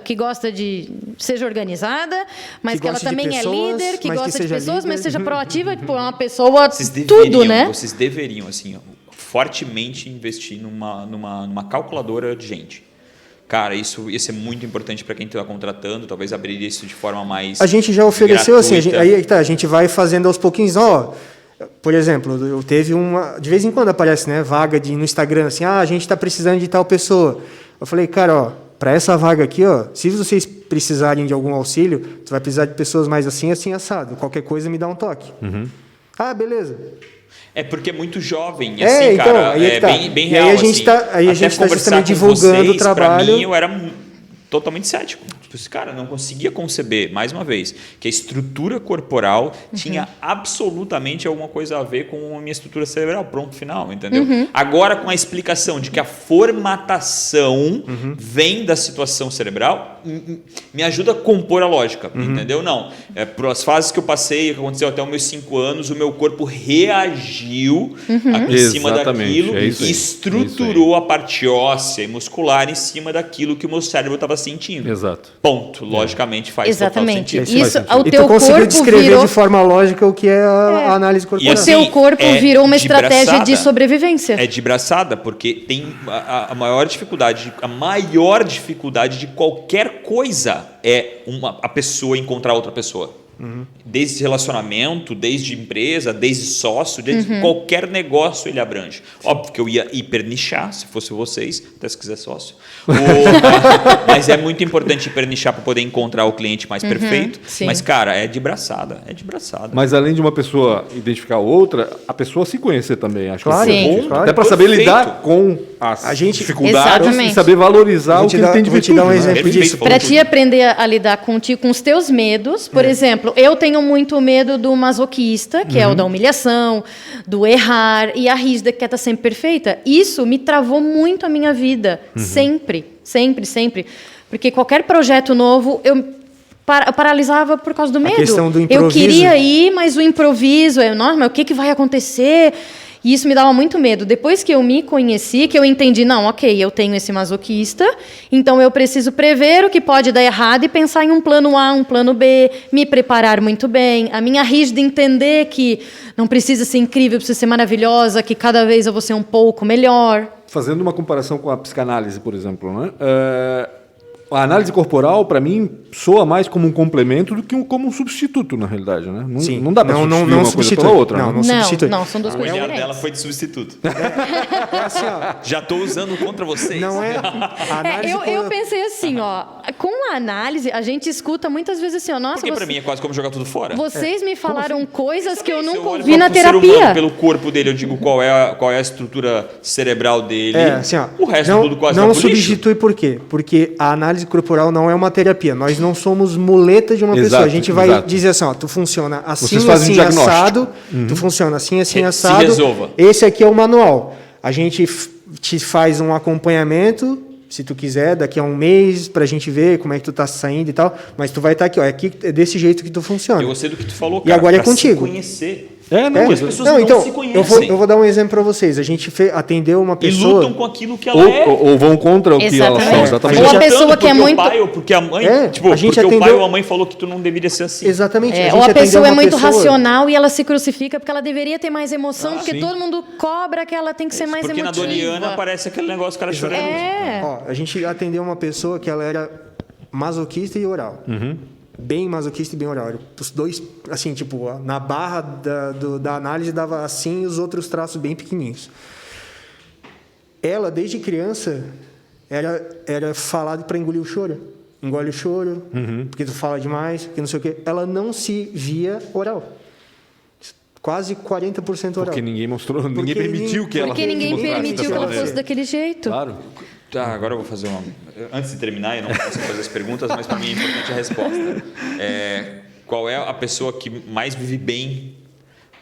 que gosta de... seja organizada, mas que ela também é líder, que gosta de pessoas, mas seja proativa. Tipo, é uma pessoa tudo, né? Vocês deveriam, assim, fortemente investir numa calculadora de gente. Cara, isso ia ser muito importante para quem está contratando, talvez abrir isso de forma mais A gente já ofereceu gratuita. Assim, a gente vai fazendo aos pouquinhos, por exemplo, eu teve de vez em quando aparece, né, vaga no Instagram, assim, a gente está precisando de tal pessoa. Eu falei, cara, para essa vaga aqui, se vocês precisarem de algum auxílio, tu vai precisar de pessoas mais assim, assado. Qualquer coisa me dá um toque. Beleza. É porque é muito jovem, assim, então, cara, bem real. E aí a gente está justamente divulgando o trabalho. Para mim, eu era totalmente cético. Esse cara não conseguia conceber, mais uma vez, que a estrutura corporal tinha absolutamente alguma coisa a ver com a minha estrutura cerebral. Pronto, final, entendeu? Agora, com a explicação de que a formatação vem da situação cerebral, me ajuda a compor a lógica, entendeu? Não, por as fases que eu passei, que aconteceu até os meus 5 anos, o meu corpo reagiu em cima daquilo e estruturou a parte óssea e muscular em cima daquilo que o meu cérebro estava sentindo. Exato. Ponto. Logicamente faz total sentido. Isso, e tu conseguiu descrever de forma lógica o que é a análise corporal. O seu corpo virou uma estratégia de sobrevivência. É de braçada, porque tem a maior dificuldade de qualquer coisa é a pessoa encontrar outra pessoa. Desde relacionamento, desde empresa, desde sócio, desde qualquer negócio ele abrange. Óbvio que eu ia hipernichar, se fosse vocês, até se quiser sócio. Mas é muito importante hipernichar para poder encontrar o cliente mais perfeito. Sim. Mas, cara, é de braçada. Mas além de uma pessoa identificar outra, a pessoa se conhecer também. Acho claro, que é claro. Até para saber lidar com as dificuldades Exatamente. e saber valorizar o que ele tem de virtude. Vou te dar um exemplo disso. Para ti aprender a lidar contigo, com os teus medos, por exemplo, eu tenho muito medo do masoquista, que é o da humilhação, do errar, e a rígida, que quer estar sempre perfeita. Isso me travou muito a minha vida. Sempre. Porque qualquer projeto novo, eu paralisava por causa do medo. A questão do improviso. Eu queria ir, mas o improviso, nossa, mas o que vai acontecer? E isso me dava muito medo. Depois que eu me conheci, que eu entendi, não, ok, eu tenho esse masoquista, então eu preciso prever o que pode dar errado e pensar em um plano A, um plano B, me preparar muito bem. A minha rígida entender que não precisa ser incrível, precisa ser maravilhosa, que cada vez eu vou ser um pouco melhor. Fazendo uma comparação com a psicanálise, por exemplo, né? A análise corporal, para mim, soa mais como um complemento do que como um substituto, na realidade, né? Não dá para substituir uma coisa pela outra. Não substitui. Não, são duas O coisas olhar diferentes. dela foi de substituto. Assim, Já estou usando contra vocês. Não é a análise Eu pensei assim, com a análise, a gente escuta muitas vezes assim, ó, nossa, Porque pra mim é quase como jogar tudo fora. vocês me falaram coisas que eu Se nunca olho ouvi na pro ser humano, terapia. pelo corpo dele, eu digo qual é a estrutura cerebral dele. Assim, ó, O resto não, tudo quase não vai pro lixo. substitui por quê? Porque a análise corporal não é uma terapia. Nós não somos muleta de uma Exato, pessoa. A gente vai exato. dizer assim, ó, tu funciona assim, Vocês fazem assim, diagnóstico. assado, tu funciona assim, assim, Se assado. resolva. Esse aqui é o manual. A gente te faz um acompanhamento, se tu quiser, daqui a um mês, pra gente ver como é que tu tá saindo e tal. Mas tu vai estar aqui, ó, é desse jeito que tu funciona. Eu gostei do que tu falou, E cara. agora é pra se contigo. conhecer. Não, as pessoas não então, se eu conhecem. vou dar um exemplo para vocês. A gente atendeu uma E pessoa... lutam com aquilo que ela é. Ou vão contra o que elas são. Exatamente. Exatamente. Ou a Lutando pessoa que é porque muito- o pai ou porque a mãe, É, a gente porque o pai atendeu- ou a mãe falou que tu não deveria ser assim. Exatamente. gente Ou a atendeu pessoa é uma muito pessoa- racional e ela se crucifica porque ela deveria ter mais emoção, porque todo mundo cobra que ela tem que ser mais Porque emotiva. na Doriana aparece aquele negócio, o cara chorando. Ó, a gente atendeu uma pessoa que ela era masoquista e oral. Bem masoquista e bem oral. Os dois, assim, tipo, na barra da análise dava assim e os outros traços bem pequenininhos. Ela, desde criança, era falado para engolir o choro. Engole o choro, porque tu fala demais, porque não sei o quê. Ela não se via oral. Quase 40% oral. Porque ninguém mostrou, ninguém Porque permitiu que ela Porque ninguém mostrasse permitiu dessa que ela maneira. fosse daquele jeito. Claro. Tá, agora eu vou fazer uma... Antes de terminar, eu não consigo fazer as perguntas, mas para mim é importante a resposta. Qual é a pessoa que mais vive bem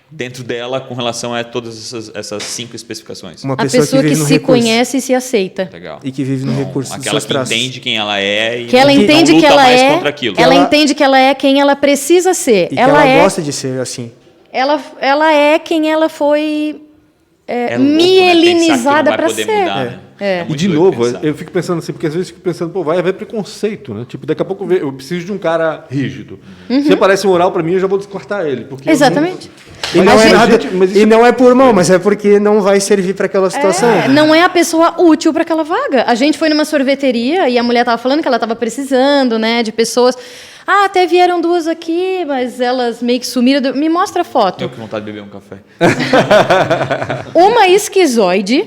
dentro dela com relação a todas essas 5 especificações? Uma A pessoa que vive no se recurso conhece e se aceita. Legal. e que vive no recurso dos Aquela seus que traços. entende quem ela é e Que ela não entende luta que ela mais é, contra aquilo. ela Ela- entende que ela é quem ela precisa ser. E que ela ela é, gosta de ser assim. ela é quem ela foi É louco, né, mielinizada pensar que não vai para poder ser. mudar, né? É. E muito de doido novo, pensar. eu fico pensando assim, porque às vezes eu fico pensando, pô, vai haver preconceito, né? Tipo, daqui a pouco eu preciso de um cara rígido. Se aparece um oral pra mim, eu já vou descartar ele. Porque eu Exatamente. E Mas não, a é gente- nada, mas isso- e não é por mão, mas é porque não vai servir para aquela situação. Não é a pessoa útil para aquela vaga. A gente foi numa sorveteria e a mulher estava falando que ela estava precisando, né, de pessoas. Ah, até vieram 2 aqui, mas elas meio que sumiram. Me mostra a foto. Eu com vontade de beber um café. Uma esquizoide.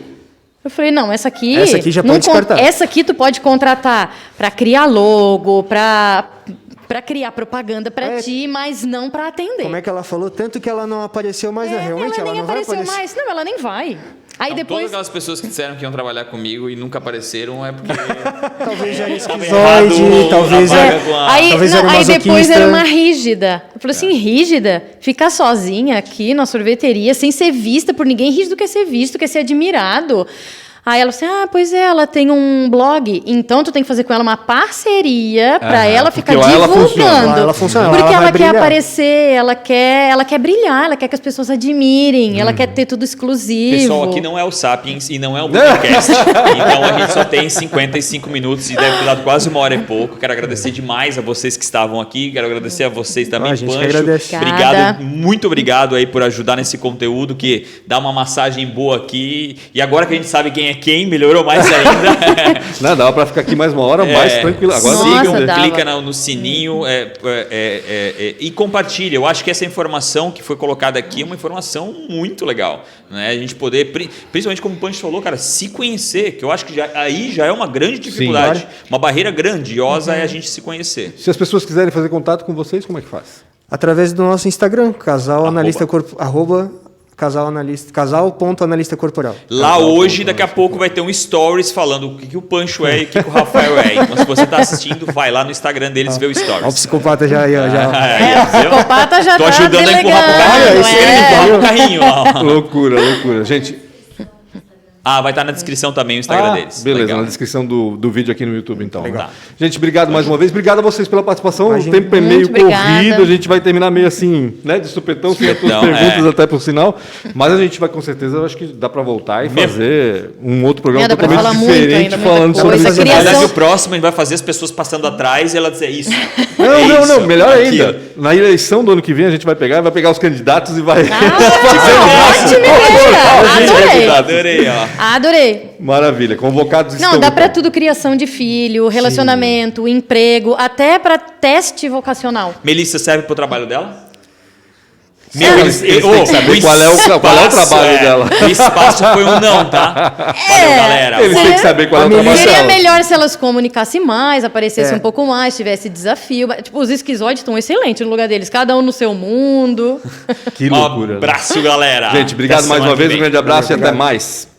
Eu falei, não, essa aqui já não pode descartar. Essa aqui tu pode contratar para criar logo, para criar propaganda para ti, mas não para atender. Como é que ela falou? Tanto que ela não apareceu mais, né? Realmente ela ela nem não vai apareceu aparecer. mais. Não, ela nem vai. Aí Então, depois todas aquelas pessoas que disseram que iam trabalhar comigo e nunca apareceram é porque... Talvez já era Tava esquizoide, errado talvez a vaga era... com a- Aí, Talvez não, era aí depois masoquista. era uma rígida. Eu falei assim, rígida? Ficar sozinha aqui na sorveteria, sem ser vista por ninguém. Rígido quer ser visto, quer ser admirado. Aí ela assim, pois é, ela tem um blog, então tu tem que fazer com ela uma parceria para ela ficar porque lá ela divulgando. funciona. Lá ela funciona, lá Porque ela ela vai quer brilhar. aparecer, ela quer brilhar, ela quer que as pessoas admirem, ela quer ter tudo exclusivo. Pessoal, aqui não é o Sapiens e não é o podcast. Então a gente só tem 55 minutos e deve ter dado quase 1 hora e pouco. Quero agradecer demais a vocês que estavam aqui. Quero agradecer a vocês também, A gente que Pancho. agradece. Obrigado, Obrigada. muito obrigado aí por ajudar nesse conteúdo que dá uma massagem boa aqui. E agora que a gente sabe quem é quem, melhorou mais ainda. Não, dava pra ficar aqui mais 1 hora, mais tranquilo. Agora Nossa, sigam, dava. clica no sininho e compartilha. Eu acho que essa informação que foi colocada aqui é uma informação muito legal. Né? A gente poder, principalmente como o Pancho falou, cara, se conhecer, que eu acho que aí já é uma grande dificuldade. Uma barreira grandiosa é a gente se conhecer. Se as pessoas quiserem fazer contato com vocês, como é que faz? Através do nosso Instagram, casal.analista corporal. Lá hoje, daqui a pouco, vai ter um stories falando o que o Pancho é e o que o Rafael é. Então, se você está assistindo, vai lá no Instagram deles ver o Ó, o stories. psicopata já... O psicopata já Tô tá ajudando a empurrar pro carrinho. delegando, Esse querendo empurrar pro carrinho. Ó. Loucura, loucura. Gente, Vai estar na descrição também o Instagram deles. beleza, Legal. na descrição do vídeo aqui no YouTube, então. Tá. Gente, obrigado mais uma vez. Obrigado a vocês pela participação. Imagina. O tempo é meio Muito obrigada. corrido, a gente vai terminar meio assim, né, de supetão, sem as tuas Supetão, perguntas até por sinal. Mas a gente vai, com certeza, eu acho que dá para voltar e fazer um outro programa Dá pra totalmente falar muito diferente, ainda, muita falando sobre coisa. essas Na Criação- verdade, o próximo a gente vai fazer as pessoas passando atrás e ela dizer isso. Não, melhor aquilo. ainda. Na eleição do ano que vem, a gente vai pegar os candidatos e vai... Ótima ideia! Adorei, ó. Adorei. Maravilha, convocados estão... Não, dá para então. tudo, criação de filho, relacionamento, emprego, até para teste vocacional. Melissa serve pro trabalho dela? Meu, eles têm que saber qual é o trabalho dela. O espaço foi um não, tá? Valeu, galera. Eles têm que saber qual é o trabalho Seria dela. melhor se elas comunicassem mais, aparecessem um pouco mais, tivesse desafio. Tipo, os esquizoides estão excelentes no lugar deles, cada um no seu mundo. Que loucura. Um abraço, galera. Gente, obrigado Até mais uma semana que vez, um vem. grande abraço e até mais.